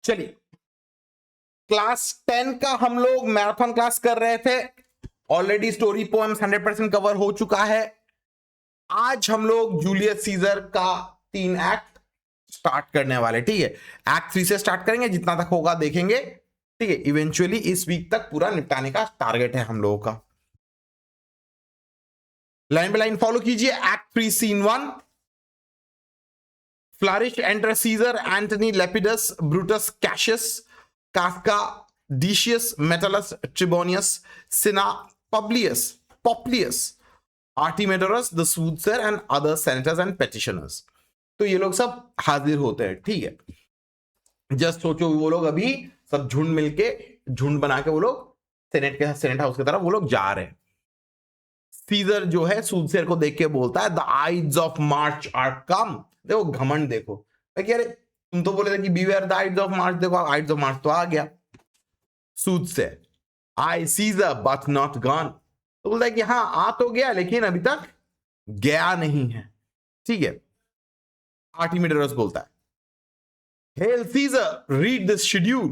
चलिए, क्लास 10 का हम लोग मैराथन क्लास कर रहे थे। ऑलरेडी स्टोरी पोएम्स 100% कवर हो चुका है। आज हम लोग जूलियस सीजर का 3 एक्ट स्टार्ट करने वाले। ठीक है, एक्ट 3 से स्टार्ट करेंगे, जितना तक होगा देखेंगे। ठीक है, इवेंचुअली इस वीक तक पूरा निपटाने का टारगेट है हम लोगों का। लाइन बाय लाइन फॉलो कीजिए। Act 3 scene 1। Flourish, enter Caesar, Antony, Lepidus, Brutus, Cassius, Kafka, Decius, Metellus, Tribonius, Cinna, Publius, Artemidorus, the soothsayer, and other senators and petitioners. तो ये लोग सब हाजिर होते हैं। ठीक है, जस्ट सोचो वो लोग अभी सब झुंड मिलके झुंड बना के वो लोग सेनेट हाउस की तरफ वो लोग जा रहे हैं। सीजर जो है सूदसेयर को देख के बोलता है, the ides of March are come. देखो घमंड देखो, अरे तुम तो बोले थे कि beware the ides of March, देखो आइड्स ऑफ मार्च तो आ गया। Soothsayer, ay Caesar but not gone. तो बोलता है कि हाँ आ तो गया लेकिन अभी तक गया नहीं है। ठीक है, आर्टिमिडोरस बोलता है, hail Caesar read this schedule.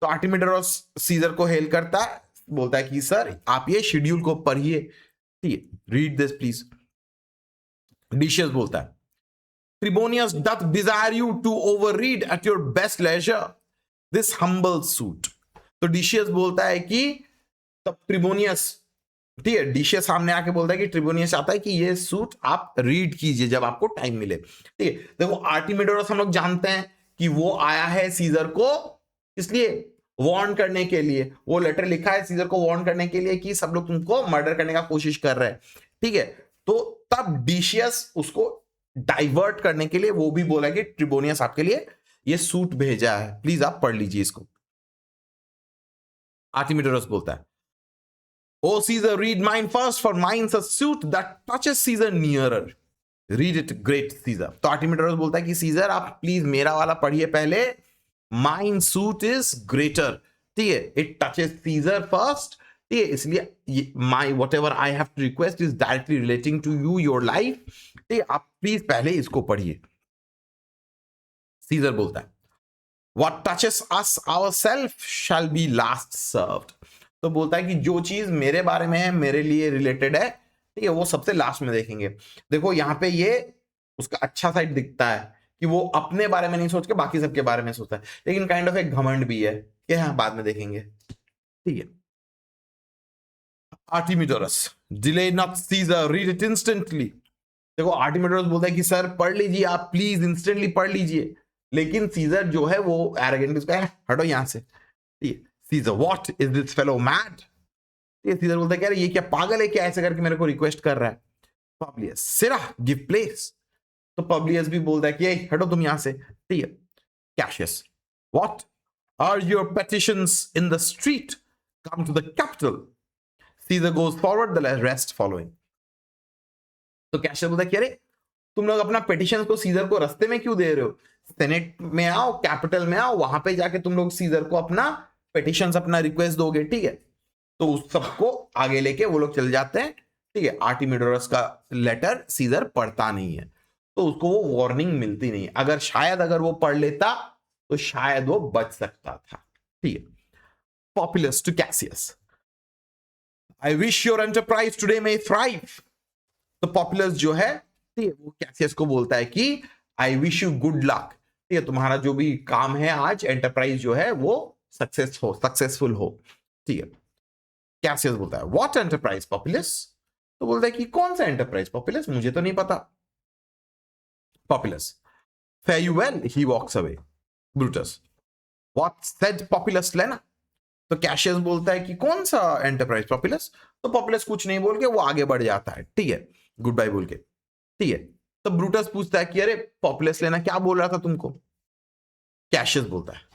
तो आर्टिमिडोरस सीजर को हेल करता है, बोलता है कि सर आप ये शेड्यूल को पढ़िए। ठीक है, रीड दिस प्लीज। डिशियस बोलता है, Tribonius doth desire you to overread at your best leisure this humble suit। तो डिशियस बोलता है कि तब ट्रिबोनियस, ठीक है, डिशियस सामने आके बोलता है कि ट्रिबोनियस चाहता है कि ये सूट आप रीड कीजिए जब आपको टाइम मिले। ठीक है, देखो आर्टिमिडोरस हम लोग जानते हैं कि वो आया है सीजर को इसलिए वार्न करने के लिए। वो लेटर लिखा है सीजर को वार्न करने के लिए कि सब लोग तुमको मर्डर करने का कोशिश कर रहे हैं। ठीक है, तो तब डिशियस उसको डाइवर्ट करने के लिए वो भी बोला कि ट्रिबोनियस आपके लिए ये सूट भेजा है, प्लीज आप पढ़ लीजिए इसको। आर्टिमिडोरस बोलता है, O Caesar read mine first for mine's a suit that touches Caesar nearer, read it great Caesar. तो आर्टिमिडोरस बोलता है कि सीजर आप प्लीज मेरा वाला पढ़िए पहले, माइन सूट इज ग्रेटर। ठीक है, इट टचेस सीजर फर्स्ट। ठीक है, इसलिए my whatever I have to request is directly relating to you your life. ठीक है, आप प्लीज पहले इसको पढ़िए। सीजर बोलता है, what touches us ourselves shall be last served। तो बोलता है कि जो चीज मेरे बारे में है, मेरे लिए रिलेटेड है, ठीक है, वो सबसे लास्ट में देखेंगे। देखो यहां पे ये उसका अच्छा साइड दिखता है कि वो अपने बारे में नहीं सोच के बाकी सबके बारे में सोचता है, लेकिन काइंड ऑफ एक घमंड भी है कि हाँ बाद में देखेंगे। ठीक है, Artemidorus, delay not Caesar read it instantly. देखो आर्टिमिडोरस बोलता है कि सर पढ़ लीजिए आप, प्लीज इंस्टेंटली पढ़ लीजिए। लेकिन सीजर जो है वो एरोगेंट उसका है, हटो यहां से। Caesar, what is this fellow mad. Caesar बोलता है कि ये क्या पागल है क्या, ऐसे करके मेरे को रिक्वेस्ट कर रहा है। पब्लियस, सिरा गिव प्लेस। तो पब्लियस भी बोलता है कि हटो तुम यहां से। ठीक है, Cassius, what are your petitions in the street, come to the Capitol. Caesar goes forward, the rest following. तो कैशियस बोलता है कि अरे तुम लोग अपना पिटिशन को सीजर को रास्ते में क्यों दे रहे हो, सेनेट में आओ, कैपिटल में आओ, वहां पे जाके तुम लोग सीजर को अपना पिटिशन अपना रिक्वेस्ट दोगे। ठीक है, तो उस सबको आगे लेके वो लोग चल जाते हैं। ठीक है, आर्टिमिडोरस का लेटर सीजर पढ़ता नहीं है, तो उसको वो वार्निंग मिलती नहीं। अगर शायद अगर वो पढ़ लेता तो शायद वो बच सकता था। ठीक है, Popilius to Cassius, I wish your enterprise today may thrive. तो पॉपुलस जो है, ठीक है, वो कैसियस को बोलता है कि I wish you good luck. ठीक है, तुम्हारा जो भी काम है आज, एंटरप्राइज जो है वो सक्सेसफुल हो। ठीक है, कैसियस बोलता है, व्हाट एंटरप्राइज पॉपुलस। तो बोलता है कि कौन सा एंटरप्राइज पॉपुलस, मुझे तो नहीं पता। Popilius, fare you well, he walks away. Brutus, what said Popilius Lena. तो कैशियस बोलता है कि कौन सा एंटरप्राइज पॉपुलस। तो पॉपुलस कुछ नहीं बोल के वो आगे बढ़ जाता है। ठीक है, गुड बाय बोल के। ठीक है, तो ब्रूटस पूछता है कि अरे पॉपुलस लेना क्या बोल रहा था तुमको। कैशियस बोलता है,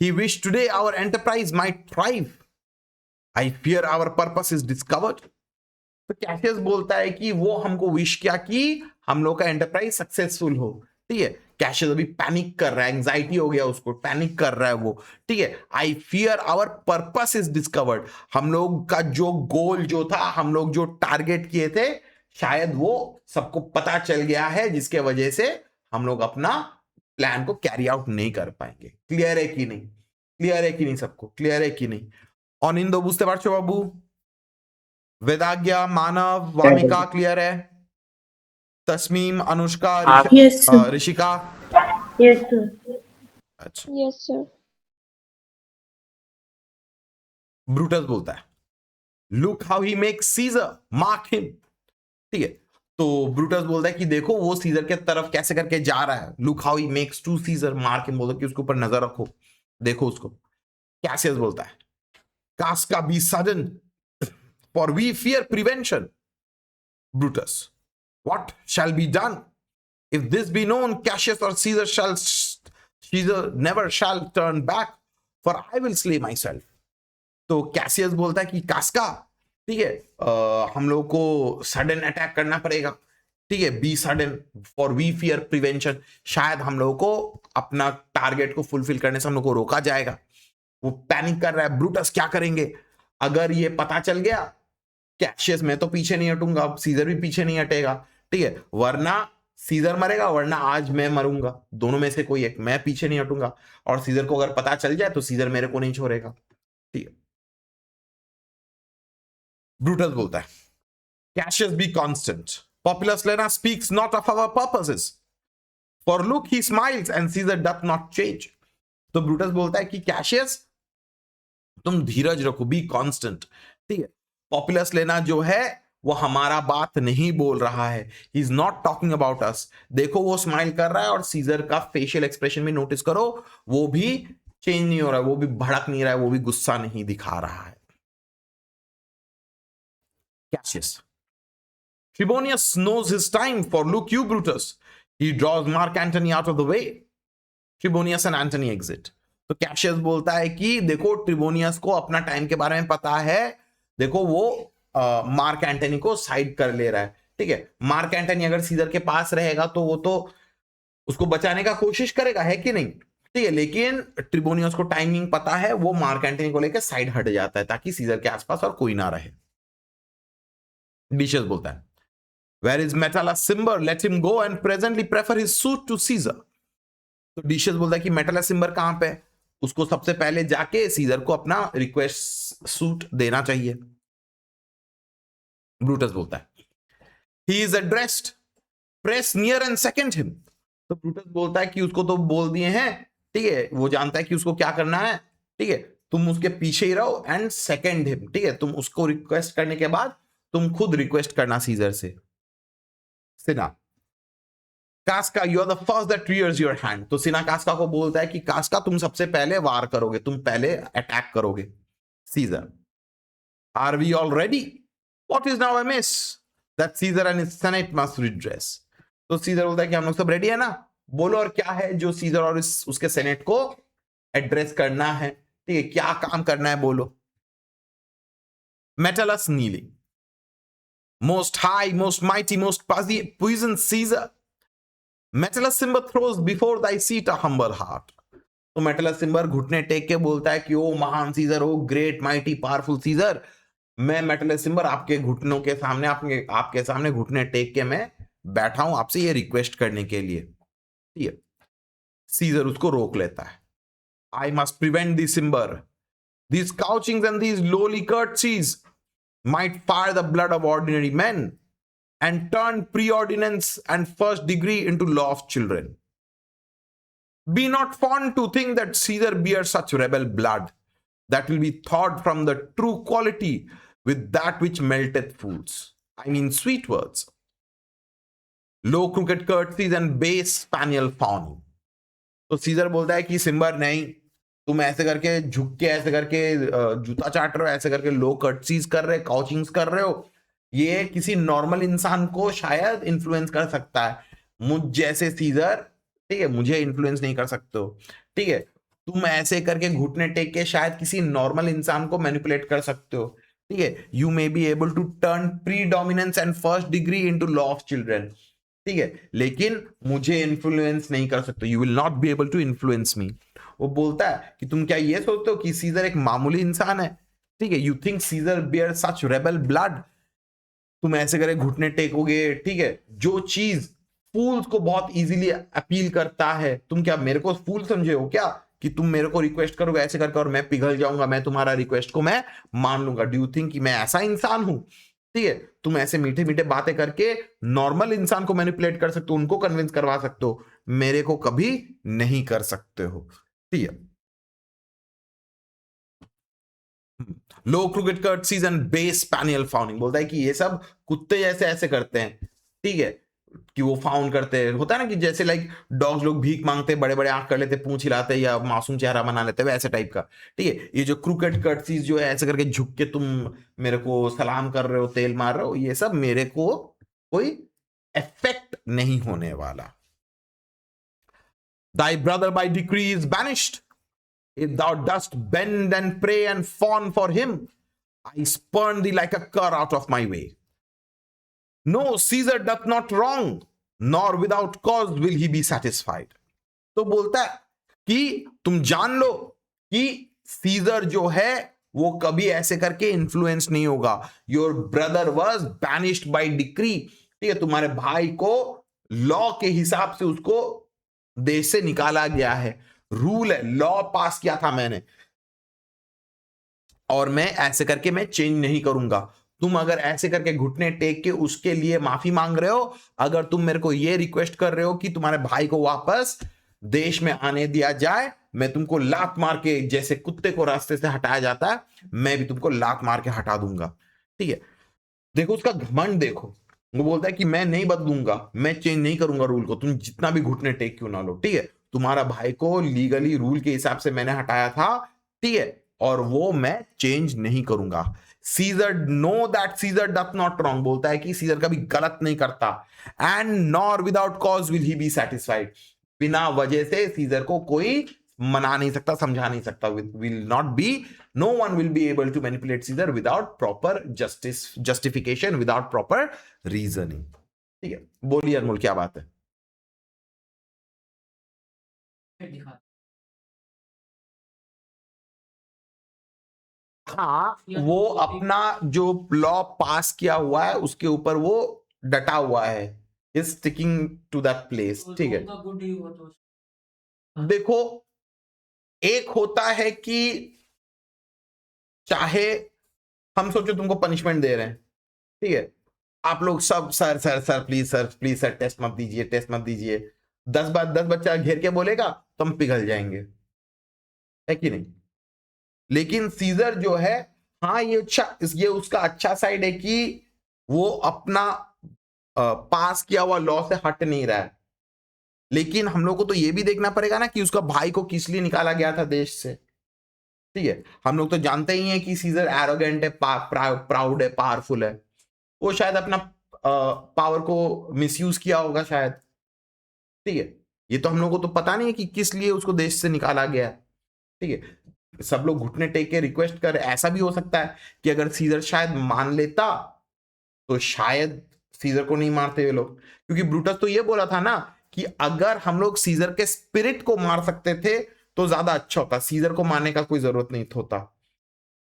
he wished today our enterprise might thrive, I fear our purpose is discovered। तो कैशियस बोलता है कि वो हमको विश किया कि हम लोग का एंटरप्राइज सक्सेसफुल हो। ठीक है, कैशियस अभी पैनिक कर रहा है, एंजाइटी हो गया उसको, पैनिक कर रहा है वो। ठीक है, I fear our purpose is discovered, हम लोग का जो गोल जो था, हम लोग जो टारगेट किए थे, शायद वो सबको पता चल गया है, जिसके वजह से हम लोग अपना प्लान को कैरी आउट नहीं कर पाएंगे। क्लियर है कि नहीं? क्लियर है कि नहीं? सबको क्लियर है कि नहीं? अनिंदो बुझते पारछो बाबू? वेदाज्ञा, मानव, वामिका क्लियर है? Tasmeem, Anushka, Yes, sir. Rishika? Yes, sir. अच्छा। Yes, sir. ब्रूटस बोलता है look how he makes Caesar, mark him. ठीक है, तो ब्रूटस बोलता है कि देखो वो सीजर के तरफ कैसे करके जा रहा है। Look how he makes to Caesar, mark him, बोलता है कि उसके ऊपर नजर रखो, देखो उसको। कैसियस बोलता है Casca be sudden for we fear prevention. Brutus what shall be done if this be known, Cassius or Caesar never shall turn back, for I will slay myself. तो कैसियस बोलता है कि कास्का, ठीक है, हम लोग को सडन अटैक करना पड़ेगा। ठीक है, be sudden for we fear prevention, शायद हम लोग को अपना टारगेट को फुलफिल करने से हम लोग को रोका जाएगा। वो पैनिक कर रहा है। ब्रूटस क्या करेंगे अगर ये पता चल गया? कैशियस, मैं तो पीछे नहीं हटूंगा, सीजर भी पीछे नहीं हटेगा। ठीक है, वरना सीजर मरेगा वरना आज मैं मरूंगा, दोनों में से कोई एक, मैं पीछे नहीं हटूंगा। और सीजर को अगर पता चल जाए तो सीजर मेरे को नहीं छोड़ेगा। ठीक है, ब्रूटस बोलता है Cassius be constant, Popilius Lena speaks not of our purposes, for look he smiles and Caesar doth not change. तो ब्रूटस बोलता है कि कैशियस तुम धीरज रखो, बी कांस्टेंट। ठीक है, पॉपुलस लेना जो है वो हमारा बात नहीं बोल रहा है, he is not talking about us. देखो वो स्माइल कर रहा है और सीजर का फेशियल एक्सप्रेशन भी नोटिस करो, वो भी चेंज नहीं हो रहा है, वो भी भड़क नहीं रहा है, वो भी गुस्सा नहीं दिखा रहा है। Cassius, Tribonius knows his time, for look you Brutus, he draws Mark Antony out of the way. Tribonius and Antony exit. तो कैशियस बोलता है कि देखो ट्रिबोनियस को अपना टाइम के बारे में पता है, देखो वो मार्क एंटनी को साइड कर ले रहा है। ठीक है, मार्क एंटनी अगर सीजर के पास रहेगा तो वो तो उसको बचाने का कोशिश करेगा, है कि नहीं? ठीक है, लेकिन ट्रिबोनियस को टाइमिंग पता है, वो मार्क एंटनी को लेकर साइड हट जाता है ताकि सीजर के आसपास और कोई ना रहे। डिशियस बोलता है where is Metellus Cimber, let him go and presently prefer his suit to Caesar. तो डिशियस बोलता है कि मेटालस सिम्बर कहां पे है, उसको सबसे पहले जाके सीजर को अपना रिक्वेस्ट सूट देना चाहिए। ब्रूटस बोलता है he is addressed, press near and second him. तो ब्रूटस बोलता है कि उसको तो बोल दिए हैं, ठीक है, वो जानता है कि उसको क्या करना है। ठीक है, तुम उसके पीछे ही रहो एंड सेकंड हिम। ठीक है, तुम उसको रिक्वेस्ट करने के बाद तुम खुद रिक्वेस्ट करना सीजर से। Cinna Casca, you are the first that rears your hand. तो सिना कास्का को बोलता है कि कास्का तुम सबसे पहले वार करोगे, तुम पहले अटैक करोगे। Caesar are we all ready, what is now amiss that Caesar and his senate must redress. तो सीजर बोलता है कि हम लोग सब रेडी है ना, बोलो और क्या है जो सीजर और उसके सेनेट को एड्रेस करना है। ठीक है, क्या काम करना है बोलो। मेटलस kneeling, most high, most mighty, most puissant Caesar, Metellus Cimber throws before thy seat a humble heart. तो मेटलस सिम्बर घुटने टेक के बोलता है कि ओ महान सीजर, ओ ग्रेट माइटी पावरफुल सीजर, मैं मेटलस सिम्बर आपके घुटनों के सामने, आपके सामने घुटने टेक के मैं बैठा हूं आपसे ये रिक्वेस्ट करने के लिए। ठीक है, सीजर उसको रोक लेता है। I must prevent the सिम्बर, these couchings and these lowly curtsies might fire the blood of ordinary men and turn preordinance and first degree into law of children. Be not fond to think that Caesar bears such rebel blood, that will be thought from the true quality with that which melteth fools. I mean sweet words. Low crooked curtsies and base spaniel fawning. तो Caesar बोलता है कि सिम्बर नहीं, तुम ऐसे करके झुक के ऐसे करके जूता चाट रहे हो, ऐसे करके लो कटसीज कर रहे, काउचिंग्स कर रहे हो, ये किसी नॉर्मल इंसान को शायद इन्फ्लुएंस कर सकता है, मुझ जैसे सीजर, ठीक है, मुझे इन्फ्लुएंस नहीं कर सकते हो। ठीक है, तुम ऐसे करके घुटने टेक के शायद किसी नॉर्मल इंसान को मैनिपुलेट कर सकते हो। ठीक है, you may be able to turn predominance and first degree into law of children. ठीक है, लेकिन मुझे इन्फ्लुएंस नहीं कर सकते, you will not be able to influence me. वो बोलता है कि तुम क्या ये सोचते हो कि सीजर एक मामूली इंसान है? ठीक है, you think Caesar bear such rebel blood, तुम ऐसे करे घुटने टेकोगे। ठीक है, जो चीज फूल्स को बहुत इजीली अपील करता है। तुम क्या मेरे को फूल समझे हो क्या कि तुम मेरे को रिक्वेस्ट करोगे ऐसे करके और मैं पिघल जाऊंगा, मैं तुम्हारा रिक्वेस्ट को मैं मान लूंगा? डू यू थिंक कि मैं ऐसा इंसान हूं? ठीक है, तुम ऐसे मीठे मीठे बातें करके नॉर्मल इंसान को मैनिपुलेट कर सकते हो, उनको कन्विंस करवा सकते हो, मेरे को कभी नहीं कर सकते हो। ठीक है। लो क्रिकेट कर्टसीज एंड बेस स्पैनियल फाउनिंग, बोलता है कि ये सब कुत्ते जैसे ऐसे करते हैं। ठीक है, कि वो फाउन करते हैं, होता है ना कि जैसे लाइक डॉग्स लोग भीख मांगते, बड़े बड़े आंख कर लेते, पूंछ हिलाते या मासूम चेहरा बना लेते, वैसे टाइप का। ठीक है, ये जो क्रिकेट कर्टसीज जो है ऐसे करके झुक के तुम मेरे को सलाम कर रहे हो, तेल मार रहे हो, ये सब मेरे को कोई इफेक्ट नहीं होने वाला। Thy brother by decree is banished. If thou dost bend and pray and fawn for him, I spurn thee like a cur out of my way. No, Caesar doth not wrong, nor without cause will he be satisfied. तो बोलता है कि तुम जान लो कि scissor जो है वो कभी ऐसे करके इन्फ्लुएंस नहीं होगा। Your brother was banished by decree. ठीक है, तुम्हारे भाई को लॉ के हिसाब से उसको देश से निकाला गया है। रूल है, लॉ पास किया था मैंने, और मैं ऐसे करके मैं चेंज नहीं करूंगा। तुम अगर ऐसे करके घुटने टेक के उसके लिए माफी मांग रहे हो, अगर तुम मेरे को ये रिक्वेस्ट कर रहे हो कि तुम्हारे भाई को वापस देश में आने दिया जाए, मैं तुमको लात मार के, जैसे कुत्ते को रास्ते से हटाया जाता है, मैं भी तुमको लात मार के हटा दूंगा। ठीक है, देखो उसका घमंड देखो, वो बोलता है कि मैं नहीं बदलूंगा, मैं चेंज नहीं करूंगा रूल को, तुम जितना भी घुटने टेक क्यों ना लो। ठीक है, तुम्हारा भाई को लीगली रूल के हिसाब से मैंने हटाया था। ठीक है, और वो मैं चेंज नहीं करूंगा। Caesar know that Caesar doth not wrong, बोलता है कि सीजर कभी गलत नहीं करता। And nor without cause will he be satisfied, बिना वजह से सीजर को कोई मना नहीं सकता, समझा नहीं सकता। Will not be, no one will be able to manipulate Caesar without proper justification, without proper reasoning. ठीक है, बोलिए अनमोल क्या बात है? हाँ, वो अपना जो लॉ पास किया हुआ है उसके ऊपर वो डटा हुआ है, is sticking to that place. ठीक है, देखो एक होता है कि चाहे हम सोचो तुमको पनिशमेंट दे रहे हैं, ठीक है, आप लोग सब sir sir sir please sir test मत दीजिए, टेस्ट मत दीजिए। 10 बच्चा घेर के बोलेगा तो हम पिघल जाएंगे, है कि नहीं? लेकिन सीजर जो है, हाँ ये अच्छा, ये उसका अच्छा साइड है कि वो अपना पास किया हुआ लॉ से हट नहीं रहा है। लेकिन हम लोग को तो ये भी देखना पड़ेगा ना कि उसका भाई को किस लिए निकाला गया था देश से। ठीक है, हम लोग तो जानते ही हैं कि सीजर एरोगेंट है, प्राउड है, पावरफुल है। वो शायद अपना पावर को मिसयूज किया होगा शायद। ठीक है, ये तो हम लोग को तो पता नहीं है कि किस लिए उसको देश से निकाला गया। ठीक है, सब लोग घुटने टेक के रिक्वेस्ट कर, ऐसा भी हो सकता है कि अगर सीजर शायद मान लेता तो शायद सीजर को नहीं मारते ये लोग, क्योंकि ब्रूटस तो ये बोला था ना कि अगर हम लोग सीजर के स्पिरिट को मार सकते थे तो ज्यादा अच्छा होता, सीजर को मारने का कोई जरूरत नहीं होता।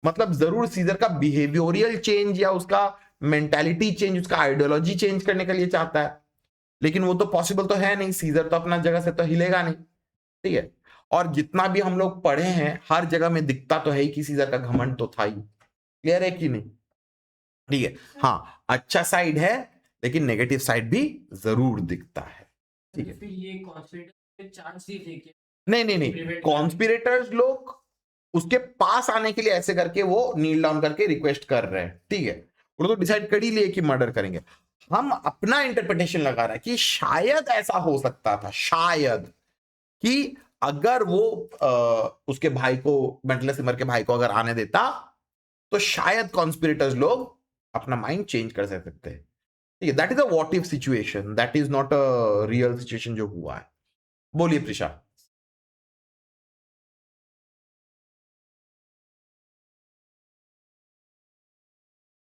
मतलब जरूर सीजर का बिहेवियरल चेंज या उसका मेंटालिटी चेंज, उसका आइडियोलॉजी चेंज करने के लिए चाहता है, लेकिन वो तो पॉसिबल तो है नहीं, सीजर तो अपना जगह से तो हिलेगा नहीं। ठीक है, और जितना भी हम लोग पढ़े हैं हर जगह में दिखता तो है ही कि सीजर का घमंड तो था ही। क्लियर है कि नहीं? ठीक है, हाँ अच्छा साइड है लेकिन नेगेटिव साइड भी जरूर दिखता है। ठीक है, फिर ये कॉन्स्पिरेटर चांस ही थे कि नहीं कॉन्स्पिरेटर्स लोग उसके पास आने के लिए ऐसे करके वो नील डाउन करके रिक्वेस्ट कर रहे हैं। ठीक है, वो तो डिसाइड कर ही लिए कि मर्डर करेंगे। हम अपना इंटरप्रिटेशन लगा रहे हैं कि शायद ऐसा हो सकता था, शायद कि अगर वो उसके भाई को, मेंटल सिमर के भाई को अगर आने देता तो शायद कॉन्स्पिरेटर्स लोग अपना माइंड चेंज कर सकते हैं। ठीक है, that is a what if situation, that is not a real situation जो हुआ है। बोलिए प्रिशा।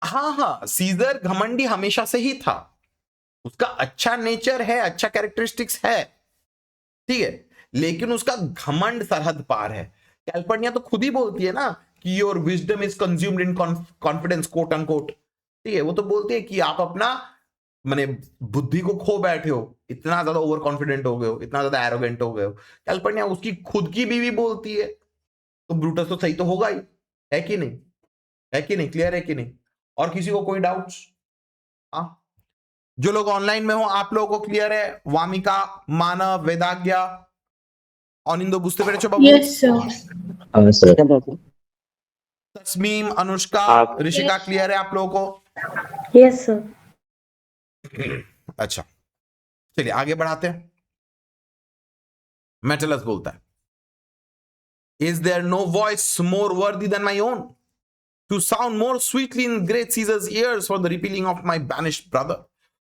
हाँ, सीजर घमंडी हमेशा से ही था, उसका अच्छा नेचर है, अच्छा कैरेक्टरिस्टिक्स है। ठीक है, लेकिन उसका घमंड सरहद पार है। कैल्पर्निया तो खुद ही बोलती है ना कि your wisdom is consumed in confidence, quote unquote. ठीक है, वो तो बोलती है कि आप अपना माने बुद्धि को खो बैठे हो। इतना ज्यादा ओवर कॉन्फिडेंट हो गए हो, इतना ज्यादा एरोगेंट हो गए हो। कैल्पर्निया उसकी खुद की बीवी बोलती है तो ब्रूटस तो सही तो होगा ही, है कि नहीं? है कि नहीं? क्लियर है कि नहीं? और किसी को कोई डाउट्स? हाँ, जो लोग ऑनलाइन में हो आप लोगों को क्लियर है? वामिका, मानव, वेदाज्ञा, अनिंदो बुझते पेरेছো बाबू? Yes, sir. सर तस्मीम, अनुष्का, आप- ऋषिका, क्लियर है आप लोगों को? Yes, sir. अच्छा, चलिए आगे बढ़ाते हैं। मेटलस बोलता है, is there no voice more worthy than my own to sound more sweetly in great Caesar's ears for the repealing of my banished brother.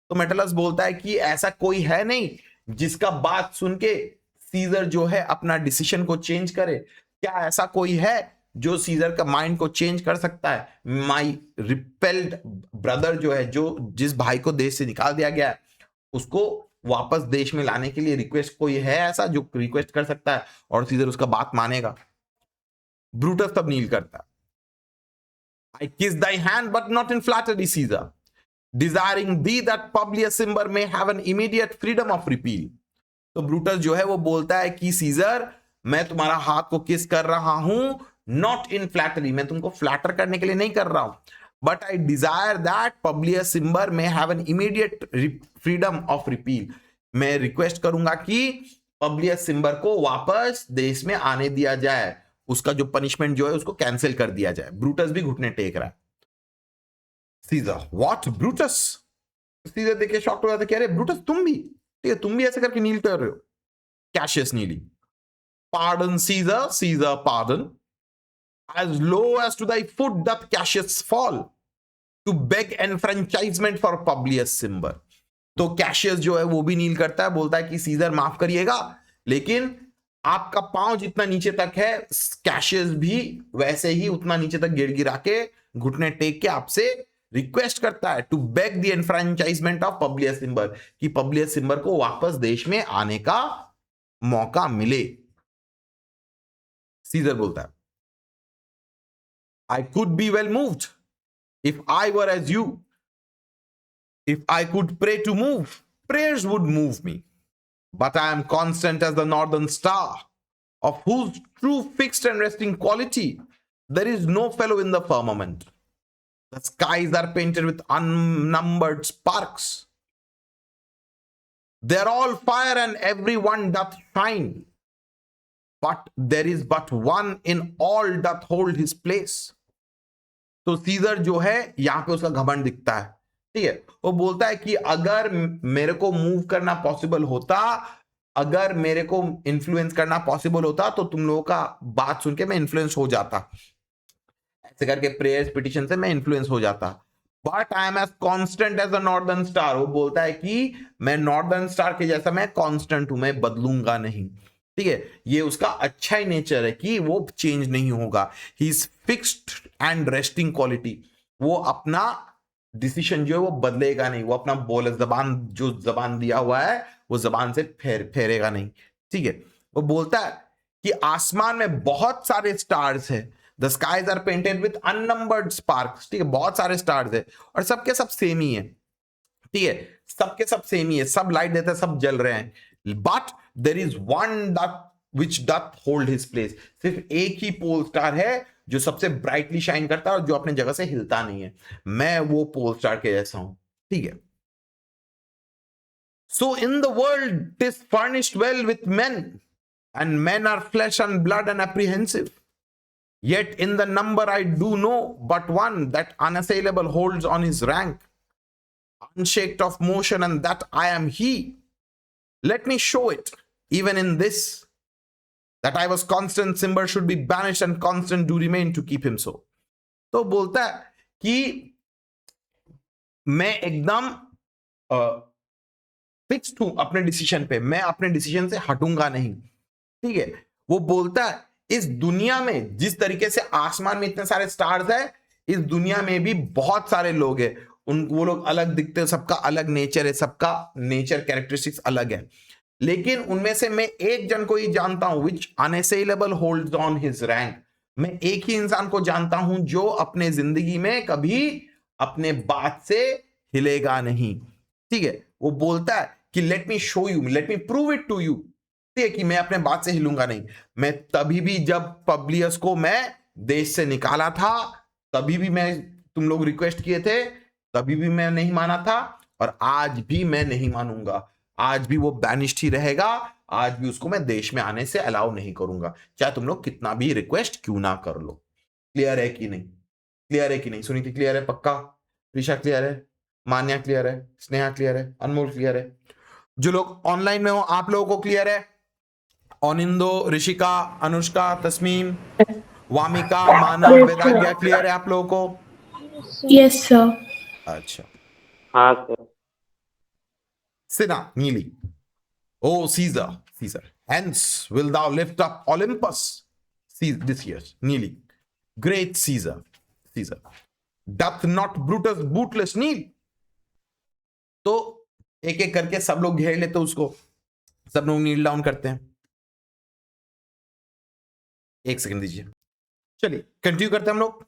तो मेटलस बोलता है कि ऐसा कोई है नहीं जिसका बात सुन के सीजर जो है अपना डिसीजन को चेंज करे। क्या ऐसा कोई है जो सीजर का माइंड को चेंज कर सकता है? माई रिपेल्ड ब्रदर जो है, जो जिस भाई को देश से निकाल दिया गया है, उसको वापस देश में लाने के लिए रिक्वेस्ट कोई है ऐसा जो रिक्वेस्ट कर सकता है और सीजर उसका बात मानेगा? ब्रूटस तब नील करता है, I kiss thy hand, but not in flattery, Caesar, desiring thee that Publius Cimber may have an immediate freedom of repeal. तो ब्रूटस जो है वो बोलता है कि सीजर, मैं तुम्हारा हाथ को किस कर रहा हूं, नॉट इन फ्लैटरी, मैं तुमको फ्लैटर करने के लिए नहीं कर रहा हूं, but I desire that Publius Cimber may have an immediate freedom of repeal. मैं रिक्वेस्ट करूंगा कि पब्लियस सिम्बर को वापस देश में आने दिया जाए, उसका जो पनिशमेंट जो है उसको कैंसिल कर दिया जाए। ब्रूटस भी घुटने टेक रहा है। Caesar, what Brutus? सीजर देखिए शॉक्ट हो जाता, कह रहे ब्रूटस तुम भी, ठीक है, तुम भी ऐसे करके नील कर रहे हो? कैशियस नीली, pardon Caesar, Caesar pardon, as low as to thy foot doth Cassius fall to beg enfranchisement for Publius Cimber। तो कैशियस जो है वो भी नील करता है, बोलता है कि सीजर माफ करिएगा, लेकिन आपका पांव जितना नीचे तक है कैशियस भी वैसे ही उतना नीचे तक गिड़गिड़ा के घुटने टेक के आपसे रिक्वेस्ट करता है to beg the enfranchisement of Publius Cimber, कि पब्लियस सिम्बर को वापस देश में आने का मौका मिले। सीजर बोलता है, I could be well moved if I were as you. If I could pray to move, prayers would move me. But I am constant as the northern star, of whose true fixed and resting quality there is no fellow in the firmament. The skies are painted with unnumbered sparks. They are all fire and every one doth shine. But there is but one in all doth hold his place. तो scissor जो है यहां पे उसका घमंड दिखता है, ठीक है। वो बोलता है कि अगर मेरे को मूव करना पॉसिबल होता, अगर मेरे को इन्फ्लुएंस करना पॉसिबल होता, तो तुम लोगों का बात सुन के मैं इन्फ्लुएंस हो जाता, ऐसे करके प्रेयर्स पिटिशन से मैं इन्फ्लुएंस हो जाता। But I am as constant as a northern star. वो बोलता है कि मैं नॉर्दर्न स्टार के जैसा मैं कॉन्स्टेंट हूं, मैं बदलूंगा नहीं, ठीक है। ये उसका अच्छा ही नेचर है कि वो चेंज नहीं होगा। He is fixed and resting quality, वो अपना डिसीजन जो है वो बदलेगा नहीं, वो अपना बोल जबान जो जबान दिया हुआ है वो जबान से फेरेगा नहीं, ठीक है। वो बोलता है कि आसमान में बहुत सारे स्टार्स है, the skies are painted with unnumbered sparks, ठीक है, बहुत सारे स्टार्स है और सबके सब सेम ही है, ठीक है, सबके सब सेम ही है, सब लाइट देते हैं, सब जल रहे हैं। But there is one that which doth hold his place, सिर्फ एक ही पोल स्टार है जो सबसे ब्राइटली शाइन करता है और जो अपने जगह से हिलता नहीं है। मैं वो पोल स्टार के जैसा हूं, ठीक है। So in the world it is furnished well with men and men are flesh and blood and apprehensive, yet in the number I do know but one that unassailable holds on his rank, unshaked of motion, and that I am he. Let me show it even in this, that I was constant, Cimber should be banished and constant do remain to keep him so. तो बोलता है कि मैं एकदम fixed हूं अपने decision पे, मैं अपने डिसीजन से हटूंगा नहीं, ठीक है। वो बोलता है इस दुनिया में जिस तरीके से आसमान में इतने सारे स्टार्स है, इस दुनिया में भी बहुत सारे लोग हैं, वो लोग अलग दिखते हैं, सबका अलग नेचर है, सबका नेचर कैरेक्टरिस्टिक्स अलग है, लेकिन उनमें से मैं एक जन को ही जानता हूं, विच अनअसेलेबल होल्ड्स ऑन हिज रैंक। मैं एक ही इंसान को जानता हूं जो अपने जिंदगी में कभी अपने बात से हिलेगा नहीं, ठीक है। वो बोलता है कि let me show you, let me prove it to you, ठीक है, कि मैं अपने बात से हिलूंगा नहीं। मैं तभी भी जब पब्लियस को मैं देश से निकाला था, तभी भी मैं, तुम लोग रिक्वेस्ट किए थे, तभी भी मैं नहीं माना था, और आज भी मैं नहीं मानूंगा। आज भी वो बैनिश्ड ही रहेगा, आज भी उसको मैं देश में आने से अलाउ नहीं करूंगा, चाहे तुम लोग कितना भी रिक्वेस्ट क्यों ना कर लो। क्लियर है कि नहीं? क्लियर है कि नहीं? सुनीति क्लियर है? पक्का? ऋषा क्लियर है? मान्या क्लियर है? स्नेहा क्लियर है? अनमोल क्लियर है? जो लोग ऑनलाइन में हो आप लोगों को क्लियर है? अनिंदो, ऋषिका, अनुष्का, तस्मीम, वामिका, मानव, Yes, वेदाज्ञा, sir. क्लियर है आप लोगों को? Yes, sir. अच्छा। हाँ sir. Cinna, Neely. O Caesar, Caesar. Hence will thou lift up Olympus. This year, Neely. Great Caesar, Caesar. Doth not Brutus bootless kneel? तो एक एक करके सब लोग घेर लेते उसको, सब लोग नील डाउन करते हैं। एक सेकंड दीजिए, चलिए कंटिन्यू करते हैं हम लोग।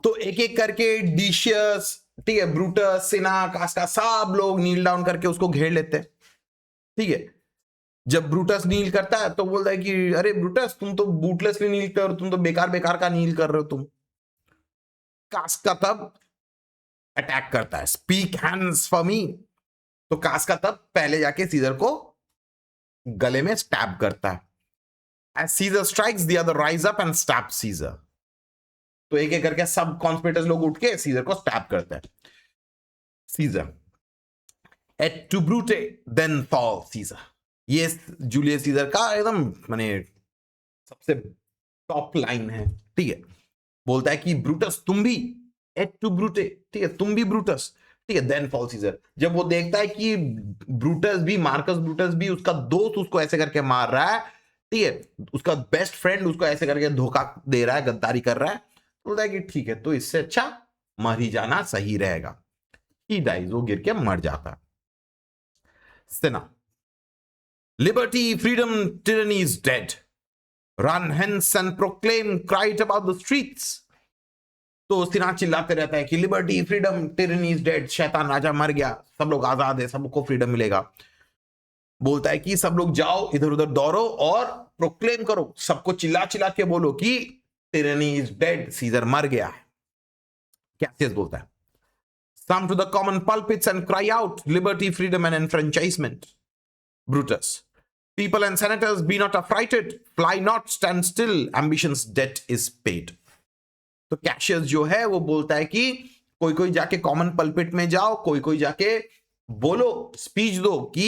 तो एक एक करके डिशियस, ठीक है, ब्रूटस, सिना, कास्का, सब लोग नील डाउन करके उसको घेर लेते हैं, ठीक है। जब ब्रूटस नील करता है तो बोलता है कि अरे ब्रूटस, तुम तो बूटलेसली नील कर, तुम तो बेकार बेकार का नील कर रहे हो तुम। कास्का तब अटैक करता है, स्पीक हैंड्स फॉर मी। तो कास्का तब पहले जाके सीजर को गले में स्टैब करता है। As Caesar strikes, the other rise up and stab Caesar. तो एक एक करके सब कॉन्स्पिरेटर्स लोग उठ के सीजर को स्टैब करते हैं। Caesar et to brute then fall Caesar. ये जूलियस सीजर का एकदम माने सबसे टॉप लाइन है, ठीक है। बोलता है कि ब्रूटस तुम भी, et to brute, ठीक है, तुम भी ब्रूटस, ठीक है, देन फॉल सीजर। जब वो देखता है कि ब्रूटस भी, मार्कस ब्रूटस भी, उसका दोस्त उसको ऐसे करके मार रहा है, ठीक है, उसका बेस्ट फ्रेंड उसको ऐसे करके धोखा दे रहा है, गद्दारी कर रहा है, बोलता है कि ठीक है, तो इससे अच्छा मर ही जाना सही रहेगा। ही डाइज, वो गिर के मर जाता है। Cinna. Liberty, freedom, tyranny is dead. Run hence and proclaim, cry it about the streets. तो सिना चिल्लाते रहता है कि liberty, freedom, tyranny is dead, शैतान राजा मर गया, सब लोग आजाद है, सबको फ्रीडम मिलेगा। बोलता है कि सब लोग जाओ, इधर उधर दौड़ो और प्रोक्लेम करो, सबको चिल्ला चिल्ला के बोलो कि टिरनी इज डेड, सीजर मर गया है। कैसियस बोलता है, Some to the common pulpits and cry out liberty, freedom, and enfranchisement. Brutus. People and senators, be not affrighted, fly not, stand still, ambition's debt is paid. तो Cassius जो है वो बोलता है कि कोई कोई जाके कॉमन पल्पिट में जाओ, कोई कोई जाके बोलो, स्पीच दो कि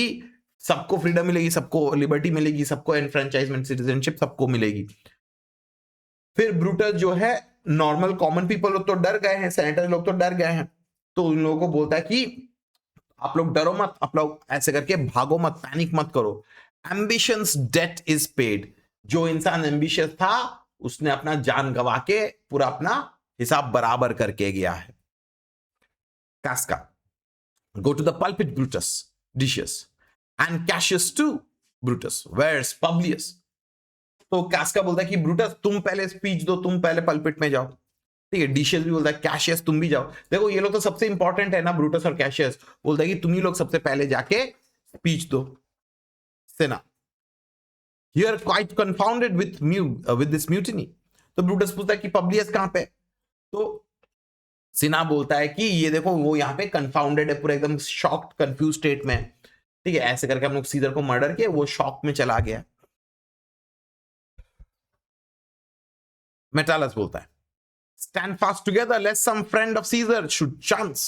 सबको फ्रीडम मिलेगी, सबको लिबर्टी मिलेगी, सबको एनफ्रेंचाइजमेंट, सिटीजनशिप सबको मिलेगी। फिर ब्रूटस जो है, नॉर्मल कॉमन पीपल लोग तो डर गए हैं, सेनेटर लोग तो डर गए हैं, तो उन लोगों को बोलता है कि आप लोग डरो मत, आप लोग ऐसे करके भागो मत, पैनिक मत करो। Ambition's debt is paid. जो इंसान एम्बिशियस था उसने अपना जान गवा के पूरा अपना हिसाब बराबर करके गया है। Casca, go to the pulpit Brutus, Decius, and Cassius to Brutus, where's Publius. तो कास्का बोलता है कि ब्रूटस तुम पहले स्पीच दो, तुम पहले पल्पिट में जाओ, ठीक है। डिशियस भी बोलता है कैशियस तुम भी जाओ। देखो ये लोग तो सबसे इंपॉर्टेंट है ना, ब्रूटस और कैशियस। बोलता है कि तुम ही लोग सबसे पहले जाके स्पीच दो। Cinna, here quite confounded with this mutiny. तो ब्रूटस पूछता है कि पब्लियस कहां पे? तो सिना बोलता है कि ये देखो वो यहाँ पे कंफाउंडेड है, पूरा एकदम शॉक्ड कंफ्यूज स्टेट में, ठीक है। ऐसे करके हम लोग सीजर को मर्डर किए, वो शॉक में चला गया। मेटालस बोलता है, Stand fast together, lest some friend of Caesar should chance.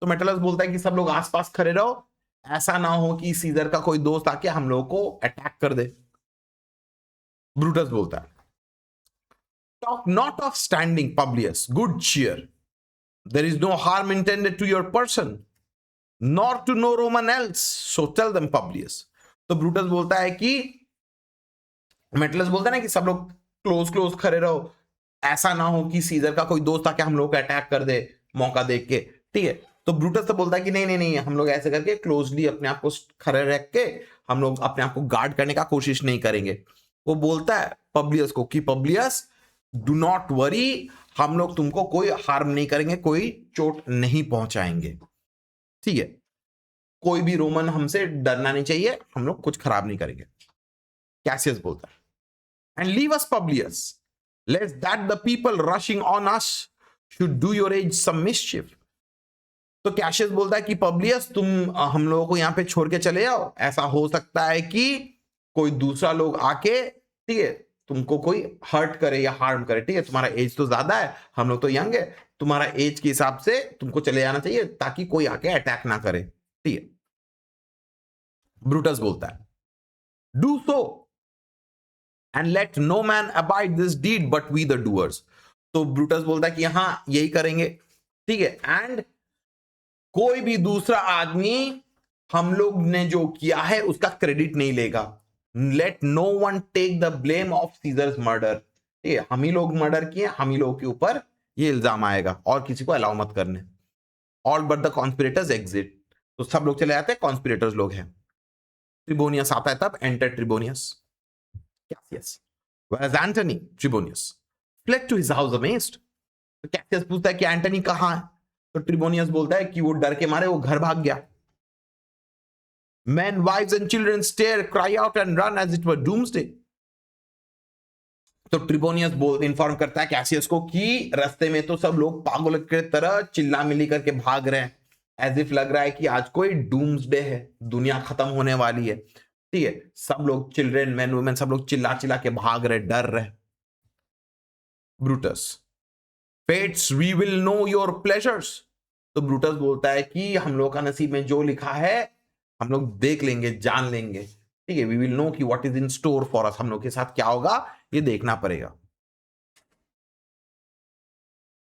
तो मेटालस बोलता है कि सब लोग आसपास खड़े रहो, ऐसा ना हो कि सीजर का कोई दोस्त आके हम लोगों को अटैक कर दे। ब्रूटस बोलता है, Talk not of standing, Publius, good cheer. There is no harm intended to your person, nor to no Roman else. So tell them, Publius. तो ब्रूटस बोलता है कि, मेटालस बोलता है ना कि सब लोग क्लोज खड़े रहो, ऐसा ना हो कि सीजर का कोई दोस्त आके हम लोग को अटैक कर दे मौका देख के, ठीक है। तो ब्रूटस तो बोलता है कि नहीं नहीं नहीं, हम लोग ऐसे करके क्लोजली अपने आप को खड़े रख के हम लोग अपने आप को गार्ड करने का कोशिश नहीं करेंगे। वो बोलता है पब्लियस को कि पब्लियस डू नॉट वरी, हम लोग तुमको कोई हार्म नहीं करेंगे, कोई चोट नहीं पहुंचाएंगे, ठीक है, कोई भी रोमन हमसे डरना नहीं चाहिए, हम लोग कुछ खराब नहीं करेंगे, कैसियस बोलता है। And leave us Publius, lest that the people rushing on us should do your age some mischief. तो कैशियस बोलता है कि पब्लियस तुम हम लोगों को यहां पे छोड़ के चले जाओ, ऐसा हो सकता है कि कोई दूसरा लोग आके, ठीक है, तुमको कोई हर्ट करे या हार्म करे, ठीक है, तुम्हारा एज तो ज्यादा है, हम लोग तो यंग है, तुम्हारा एज के हिसाब से तुमको चले जाना चाहिए ताकि कोई आके अटैक ना करे, ठीक है। ब्रूटस बोलता है do so and let no man abide this deed but we the doers. तो ब्रूटस बोलता है कि हाँ यही करेंगे, ठीक है, एंड कोई भी दूसरा आदमी हम लोग ने जो किया है उसका क्रेडिट नहीं लेगा। Let no one take the blame of Caesar's murder, ठीक है, हम ही लोग मर्डर किए, हम ही लोगों के ऊपर ये इल्जाम आएगा और किसी को अलाउ मत करने। All but the conspirators exit, तो सब लोग चले जाते हैं, कॉन्स्पिरेटर्स लोग हैं। ट्रिबोनियस आता है तब, enter ट्रिबोनियस। Cassius, whereas Antony, Tribonius, fled to his house amazed. तो कैसियस पूछता है कि एंटनी कहां है, तो ट्रिबोनियस बोलता है कि वो डर के मारे वो घर भाग गया। Men, wives and children stare, cry out and run as it were doomsday. तो ट्रिबोनियस इन्फॉर्म करता है कैसियस को कि रास्ते में तो सब लोग पागल की तरह चिल्ला मिली करके भाग रहे हैं, एज इफ लग रहा है कि आज कोई डूम्सडे है, दुनिया खत्म होने वाली है, ठीक है, सब लोग चिल्ड्रेन मैन वुमेन सब लोग चिल्ला चिल्ला के भाग रहे, डर रहे। Brutus, fates we will know your pleasures. तो ब्रूटस बोलता है कि हम लोग का नसीब में जो लिखा है हम लोग देख लेंगे, जान लेंगे, ठीक है, वी विल नो कि what is in store for us, हम लोग के साथ क्या होगा ये देखना पड़ेगा।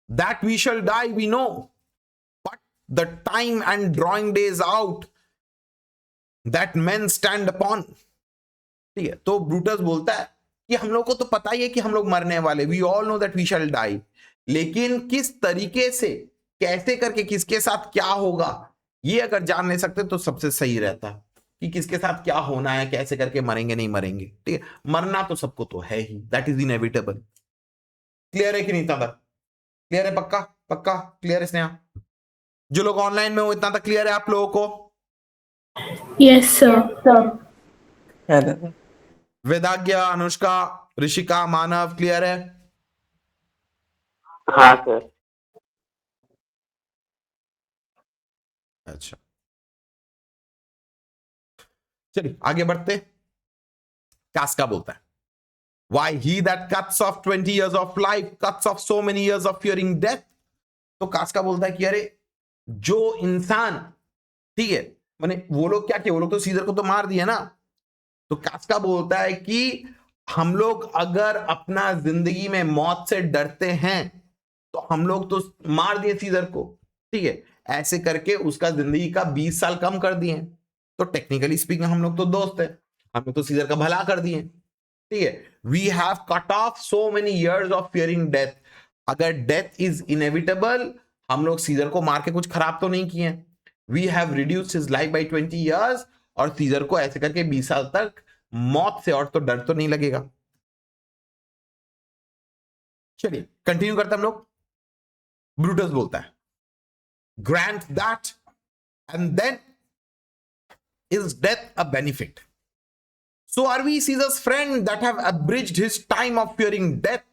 That we shall die we know, but the time and drawing days out that men stand upon, ठीक है। तो ब्रूटस बोलता है कि हम लोग को तो पता ही है कि हम लोग मरने वाले, we all know that we shall die, लेकिन किस तरीके से, कैसे करके, किसके साथ क्या होगा, ये अगर जान नहीं सकते तो सबसे सही रहता कि किसके साथ क्या होना है, कैसे करके मरेंगे नहीं मरेंगे, ठीक है, मरना तो सबको तो है ही, दैट इज इनएविटेबल। क्लियर है कि नहीं? इतना तक क्लियर है? पक्का पक्का क्लियर है स्नेहा? जो लोग ऑनलाइन में हो इतना तक क्लियर है आप लोगों को? Yes, sir. वेदाज्ञा, अनुष्का, ऋषिका, मानव क्लियर है? हाँ सर। अच्छा चलिए आगे बढ़ते। कास्का बोलता है Why he that cuts off 20 years of life cuts off so many years of fearing death। तो कास्का बोलता है कि अरे जो इंसान, ठीक है, माने वो लोग क्या किए, वो लोग तो सीजर को तो मार दिया ना। तो कास्का बोलता है कि हम लोग अगर अपना जिंदगी में मौत से डरते हैं तो हम लोग तो मार दिए सीजर को, ठीक है, ऐसे करके उसका जिंदगी का 20 साल कम कर दिए। तो टेक्निकली स्पीकिंग हम लोग तो दोस्त है, हम लोग तो सीजर का भला कर दिए, ठीक है। We have cut off so many years of fearing death. अगर डेथ इज इनएविटेबल, हम लोग सीजर को मार के कुछ खराब तो नहीं किए। We have reduced his life by 20 years, और सीजर को ऐसे करके 20 साल तक मौत से और तो डर तो नहीं लगेगा। चलिए कंटिन्यू करते हम लोग। ब्रूटस बोलता है grant that and then is death a benefit, so are we Caesar's friend that have abridged his time of fearing death?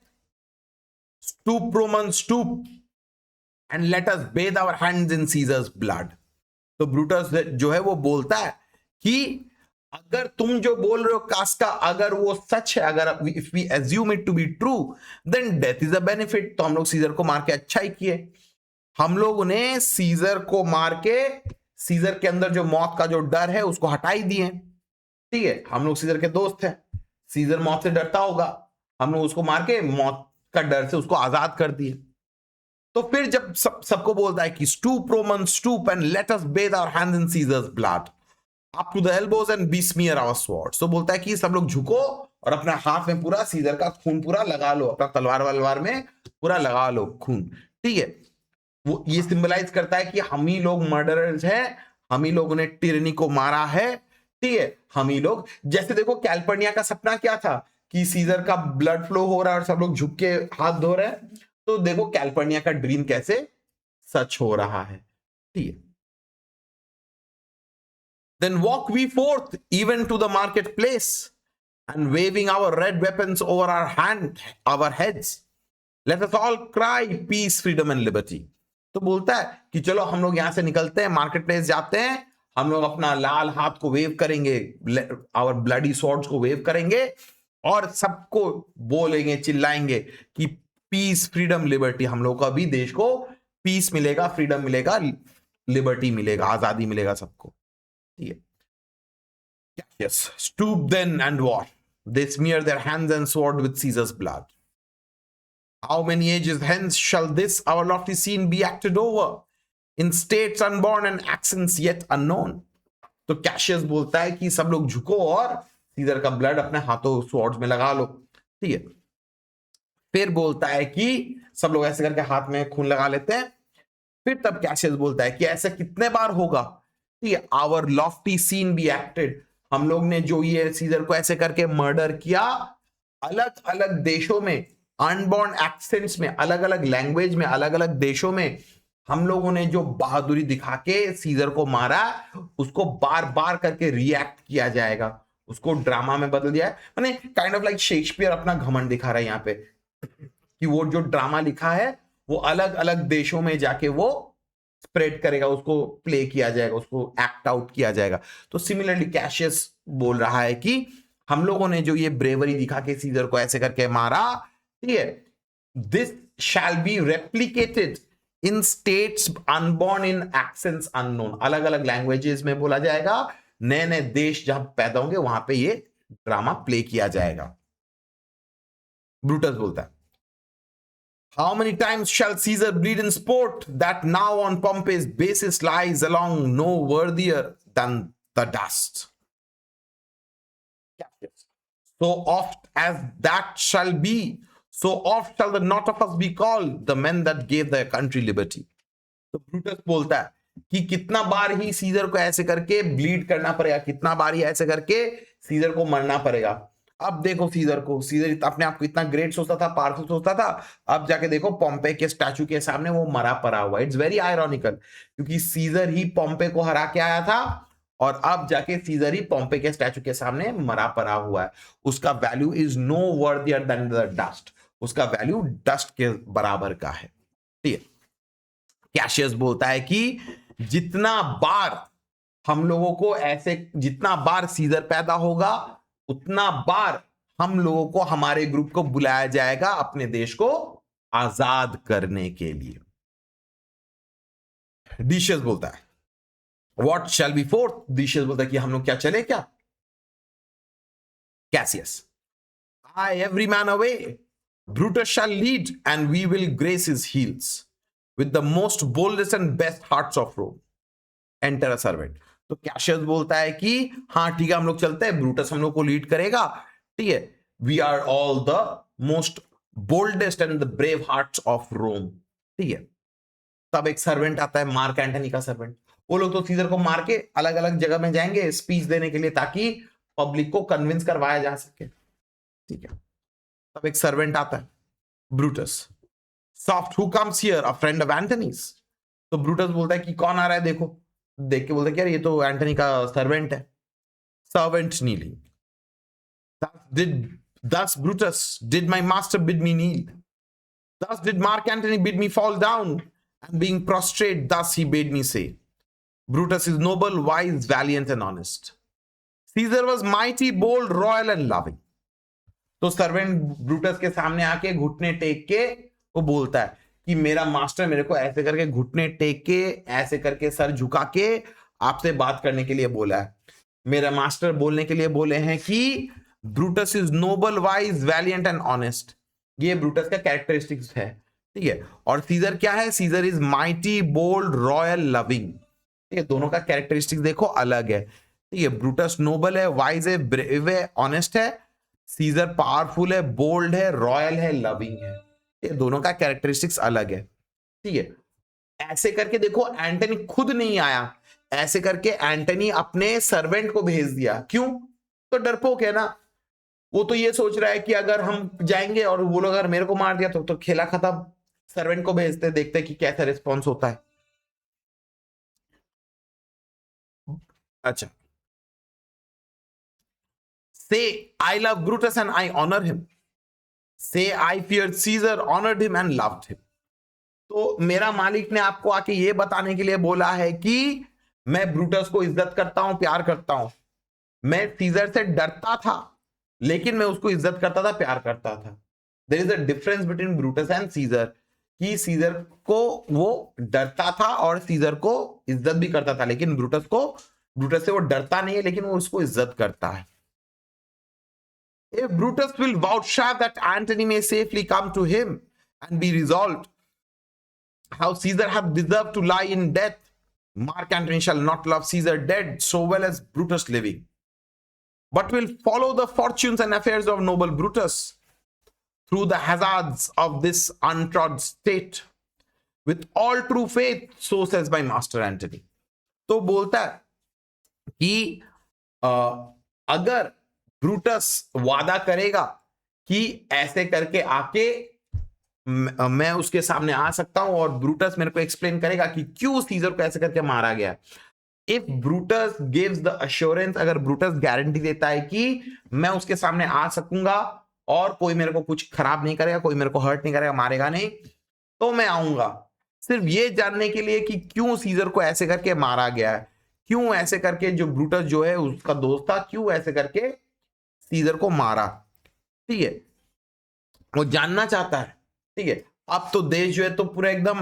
Stoop Roman stoop and let us bathe our hands in Caesar's blood। तो Brutus जो है वो बोलता है कि अगर तुम जो बोल रहे हो कास्का, अगर वो सच है, अगर if we assume it to be true, then death is a benefit। तो हम लोग सीजर को मार के अच्छा ही किए। हम लोगों ने सीजर को मार के सीजर के अंदर जो मौत का जो डर है उसको हटा ही दिए, ठीक है। हम लोग सीजर के दोस्त हैं, सीजर मौत से डरता होगा, हम लोग उसको मार के मौत का डर से उसको आजाद कर दिए। तो फिर जब सबको बोलता है कि stoop Roman stoop and let us bathe our hands in Caesar's blood up to the elbows and besmear our swords। तो बोलता है कि सब लोग झुको और अपना हाथ में पूरा सीजर का खून पूरा लगा लो, अपना तलवार वलवार में पूरा लगा लो खून, ठीक है। वो ये सिंबलाइज करता है कि हम ही लोग मर्डरर्स हैं, हम ही लोगों ने टिरनी को मारा है, ठीक है, हम ही लोग। जैसे देखो कैल्पर्निया का सपना क्या था कि सीजर का ब्लड फ्लो हो रहा है और सब लोग झुक के हाथ धो रहे हैं, तो देखो कैल्पर्निया का ड्रीम कैसे सच हो रहा है, ठीक है। Then walk we forth even to the marketplace, and waving our red weapons over our heads, let us all cry peace, freedom and liberty. तो बोलता है कि चलो हम लोग यहां से निकलते हैं, मार्केट प्लेस जाते हैं, हम लोग अपना लाल हाथ को वेव करेंगे, आवर ब्लडी स्वॉर्ड्स को वेव करेंगे, और सबको बोलेंगे, चिल्लाएंगे कि पीस, फ्रीडम, लिबर्टी, हम लोग का भी देश को पीस मिलेगा, फ्रीडम मिलेगा, लिबर्टी मिलेगा, आजादी मिलेगा सबको. ठीक है. Yes. Stoop then and war. They smear their hands and sword with Caesar's blood. How many ages hence shall this our lofty scene be acted over in states unborn and accents yet unknown? तो Cassius बोलता है कि सब लोग झुको और scissor का blood अपने हाथों स्वॉर्ड्स में लगा लो. ठीक है. फिर बोलता है कि सब लोग ऐसे करके हाथ में खून लगा लेते हैं. फिर तब कैशियस बोलता है कि ऐसे कितने बार होगा. ठीक है. Our lofty scene be acted. हम लोग ने जो ये सीजर को ऐसे करके मर्डर किया, अलग अलग देशों में, अनबॉर्न एक्सेंट्स में, अलग अलग लैंग्वेज में, अलग अलग देशों में हम लोगों ने जो बहादुरी दिखा के सीजर को मारा, उसको बार बार करके रिएक्ट किया जाएगा, उसको ड्रामा में बदल दिया है. माने काइंड ऑफ लाइक शेक्सपियर अपना घमंड दिखा रहा है यहां पे कि वो जो ड्रामा लिखा है वो अलग अलग देशों में जाके वो स्प्रेड करेगा, उसको प्ले किया जाएगा, उसको एक्ट आउट किया जाएगा. तो सिमिलरली कैशियस बोल रहा है कि हम लोगों ने जो ये ब्रेवरी दिखा के सीजर को ऐसे करके मारा, ठीक है, this shall be replicated in states unborn in accents unknown. अलग अलग लैंग्वेजेस में बोला जाएगा, नए नए देश जहां पैदा होंगे वहां पे ये ड्रामा प्ले किया जाएगा. ब्रूटस बोलता है, how many times shall Caesar bleed in sport, that now on Pompey's basis lies along no worthier than the dust? So oft as that shall be, so oft shall the not of us be called the men that gave their country liberty. तो Brutus बोलता है कि कितना बार ही scissor को ऐसे करके bleed करना पड़ेगा, कितना बार ही ऐसे करके सीजर को मरना पड़ेगा. अब देखो सीजर को, सीजर अपने आप को इतना ग्रेट सोचता था, पावरफुल सोचता था, अब जाके देखो पॉम्पे के स्टैचू के सामने वो मरा पड़ा हुआ. इट्स वेरी आयरॉनिकल, क्योंकि सीजर ही पॉम्पे को हरा के आया था और अब जाके सीजर ही पॉम्पे के स्टैचू के सामने मरा पड़ा हुआ है. उसका value is no worthier than the dust. उसका वैल्यू डस्ट के बराबर का है. ठीक है. कैशियस बोलता है कि जितना बार हम लोगों को ऐसे, जितना बार सीजर पैदा होगा, उतना बार हम लोगों को, हमारे ग्रुप को बुलाया जाएगा अपने देश को आजाद करने के लिए. डिशियस बोलता है, what shall be forth. Decius बोलता है कि हम लोग क्या चले क्या. Cassius, ay every man away, Brutus shall lead and we will grace his heels with the most boldest and best hearts of Rome. Enter a servant. तो Cassius बोलता है कि हाँ ठीक है, हम लोग चलते हैं, ब्रूटस हम लोग को लीड करेगा. ठीक है, we are all the most boldest and the brave hearts of Rome. ठीक है. तब एक सर्वेंट आता है, मार्क एंटनी का सर्वेंट. वो लोग तो सीजर को मार के अलग अलग जगह में जाएंगे स्पीच देने के लिए, ताकि पब्लिक को कन्विंस करवाया जा सके. ठीक है. तब एक सर्वेंट आता है, Brutus. Soft, who comes here? A friend of Antony's. तो ब्रूटस बोलता है कि कौन आ रहा है, देखो. देख के बोलता है कि यार ये तो एंटनी का सर्वेंट है. Servant kneeling. Thus Brutus did my master bid me kneel. Thus did Mark Antony bid me fall down, and being prostrate, thus he bade me say, Brutus is noble, wise, valiant, and honest. Caesar was mighty, bold, royal, and loving. तो servant Brutus के सामने आके घुटने take के वो बोलता है कि मेरा मास्टर मेरे को ऐसे करके घुटने टेक के, ऐसे करके सर झुका के आपसे बात करने के लिए बोला है. मेरा मास्टर बोलने के लिए बोले हैं कि Brutus is noble, wise, valiant and honest. ये ब्रूटस का कैरेक्टरिस्टिक्स है. ठीक है. और सीजर क्या है? Caesar is mighty, bold, royal, loving. ये दोनों का कैरेक्टरिस्टिक्स देखो अलग है. ठीक है. ब्रूटस नोबल है, वाइज है, ब्रेव है, ऑनेस्ट है. सीजर पावरफुल है, बोल्ड है, रॉयल है, लविंग है. ये दोनों का कैरेक्टरिस्टिक्स अलग है. ठीक है. ऐसे करके देखो, एंटनी खुद नहीं आया, ऐसे करके एंटनी अपने सर्वेंट को भेज दिया. क्यों? तो डरपोक है ना. वो तो ये सोच रहा है कि अगर हम जाएंगे और वो लोग अगर मेरे को मार दिया तो खेला खत्म. सर्वेंट को भेजते, देखते कि कैसा रिस्पॉन्स होता है. अच्छा, Say, I love Brutus and I honor him. Say, I feared Caesar, honored him and loved him. तो मेरा मालिक ने आपको आके ये बताने के लिए बोला है कि मैं ब्रूटस को इज्जत करता हूं, प्यार करता हूं। मैं सीजर से डरता था, लेकिन मैं उसको इज्जत करता था, प्यार करता था। There is a difference between Brutus and Caesar, कि सीजर को वो डरता था और सीजर को इज्जत भी करता था, लेकिन ब्रूटस से वो डरता नहीं है, लेकिन वो उसको इज्जत करता है। If Brutus will vouchsafe that Antony may safely come to him and be resolved, how Caesar hath deserved to lie in death, Mark Antony shall not love Caesar dead so well as Brutus living, but will follow the fortunes and affairs of noble Brutus through the hazards of this untrod state with all true faith, so says my master Antony. तो बोलता है कि अगर Brutus वादा करेगा कि ऐसे करके आके मैं उसके सामने आ सकता हूं और ब्रूटस मेरे को एक्सप्लेन करेगा कि क्यों सीजर को ऐसे करके मारा गया। If Brutus gives the assurance, अगर ब्रूटस गारंटी देता है कि मैं उसके सामने आ सकूंगा और कोई मेरे को कुछ खराब नहीं करेगा, कोई मेरे को हर्ट नहीं करेगा, मारेगा नहीं, तो मैं आऊंगा सिर्फ ये जानने के लिए कि क्यों सीजर को ऐसे करके मारा गया है, क्यों ऐसे करके जो ब्रूटस जो है उसका दोस्त था, क्यों ऐसे करके सीजर को मारा। ठीक है, वो जानना चाहता है। ठीक है, अब तो देश जो है तो पूरा एकदम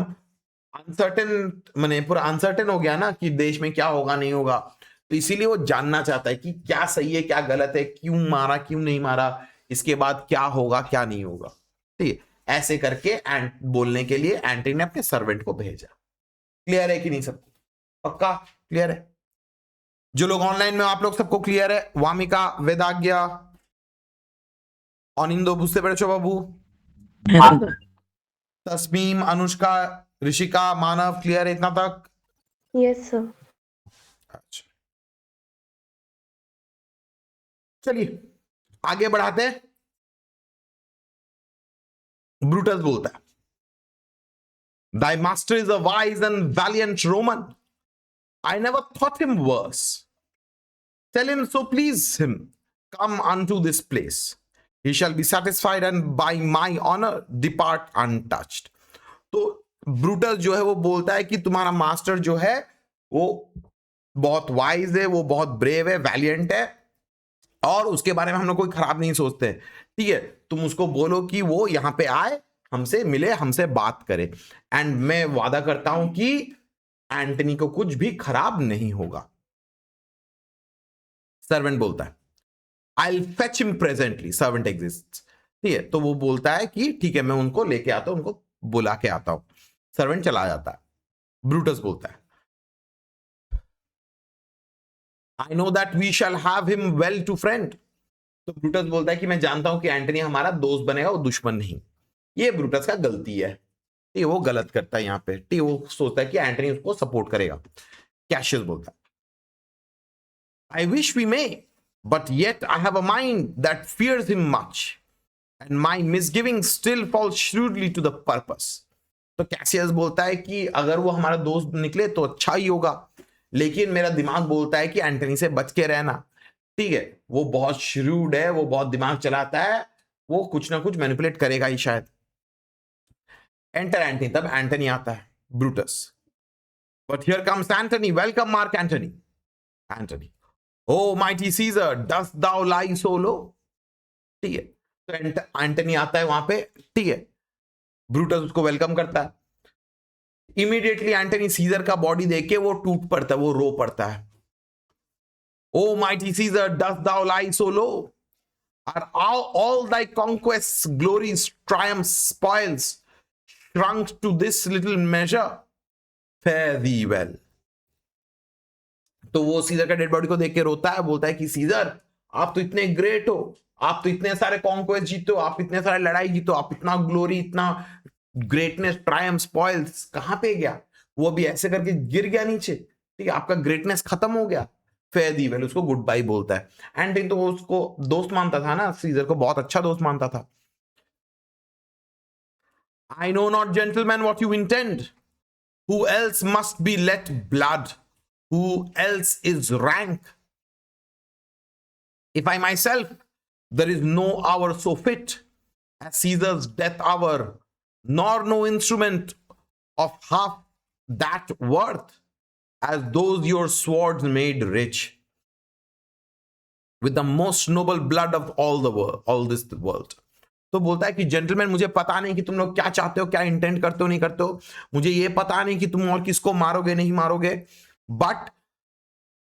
अनसर्टेन, माने पूरा अनसर्टेन हो गया ना कि देश में क्या होगा नहीं होगा, तो इसीलिए वो जानना चाहता है कि क्या सही है क्या गलत है, क्यों मारा क्यों नहीं मारा, इसके बाद क्या होगा क्या नहीं होगा। ठीक है, ऐसे करके बोलने के लिए एंटनी ने अपने सर्वेंट को भेजा। क्लियर है कि नहीं सबको? पक्का क्लियर है? जो लोग ऑनलाइन में आप लोग सबको क्लियर है? वामिका, वेदाज्ञा, अनिंदो, बुझते पेरेछो बाबू? तस्मीम, अनुष्का, ऋषिका, मानव, क्लियर है इतना तक? Yes, sir. अच्छा, चलिए आगे बढ़ाते हैं। ब्रूटस बोलता है, Thy master is a wise and valiant Roman. I never thought him worse. Tell him so please him, come unto this place. He shall be satisfied and by my honor depart untouched. तो Brutus जो है वो बोलता है कि तुम्हारा master जो है वो बहुत वाइज है, वो बहुत ब्रेव है, वैलियंट है, और उसके बारे में हम लोग कोई खराब नहीं सोचते। ठीक है, तुम उसको बोलो कि वो यहां पे आए, हमसे मिले, हमसे बात करे, एंड मैं वादा करता हूं कि एंटनी को कुछ भी खराब नहीं होगा। सर्वेंट बोलता है, I'll fetch him presently. Servant exists. ठीक है, तो वो बोलता है कि ठीक है मैं उनको लेके आता हूं, उनको बुला के आता हूं। सर्वेंट चला जाता है। ब्रूटस बोलता है, I know that we shall have him well to friend. तो ब्रूटस बोलता है कि मैं जानता हूं कि एंटनी हमारा दोस्त बनेगा, वो दुश्मन नहीं। ये ब्रूटस का गलती है। ठीक है, वो गलत करता है यहाँ पे। ठीक है, वो सोचता है कि एंटनी उसको सपोर्ट करेगा। कैशियस बोलता है, I wish we may, but yet I have a mind that fears him much, and my misgivings still fall shrewdly to the purpose. तो कैसियस बोलता है कि अगर वो हमारा दोस्त निकले तो अच्छा ही होगा, लेकिन मेरा दिमाग बोलता है कि एंटनी से बच के रहना। ठीक है, वो बहुत श्रूड है, वो बहुत दिमाग चलाता है, वो कुछ ना कुछ मैनिपुलेट करेगा ही शायद। एंटर एंटनी, तब एंटनी आता है। Brutus, but here comes Antony, welcome mark Antony. Antony, Oh mighty Caesar, dost thou lie so low? ठीक है, तो एंटनी आता है वहां पे। ठीक है, ब्रूटस उसको वेलकम करता है। इमीडिएटली एंटनी सीजर का बॉडी देख के वो टूट पड़ता है, वो रो पड़ता है। Oh mighty Caesar, dost thou lie so low? Are all thy conquests, glories, triumphs, spoils shrunk to this little measure? Fare thee well. तो वो सीजर का डेड बॉडी को देख के रोता है, बोलता है कि सीजर आप तो इतने ग्रेट हो, आप तो इतने सारे कॉन्क्वेस्ट जीतो, आप इतने सारे लड़ाई जीतो, आप इतना ग्लोरी, इतना ग्रेटनेस, ट्रायम्फ, स्पॉइल्स कहां पे गया? वो भी ऐसे करके गिर गया नीचे। ठीक है, आपका ग्रेटनेस खत्म हो गया। फेयर दी वेल, उसको गुड बाय बोलता है। एंटनी तो उसको दोस्त मानता था ना, सीजर को बहुत अच्छा दोस्त मानता था। I know not, gentlemen, what you intend. Who else must be let blood? Who else is rank? If I myself, there is no hour so fit as Caesar's death hour, nor no instrument of half that worth as those your swords made rich with the most noble blood of all the world, all this world. तो बोलता है कि gentleman, मुझे पता नहीं कि तुम लोग क्या चाहते हो, क्या इंटेंट करते हो, नहीं करते हो, मुझे ये पता नहीं कि तुम और किसको मारोगे नहीं मारोगे, बट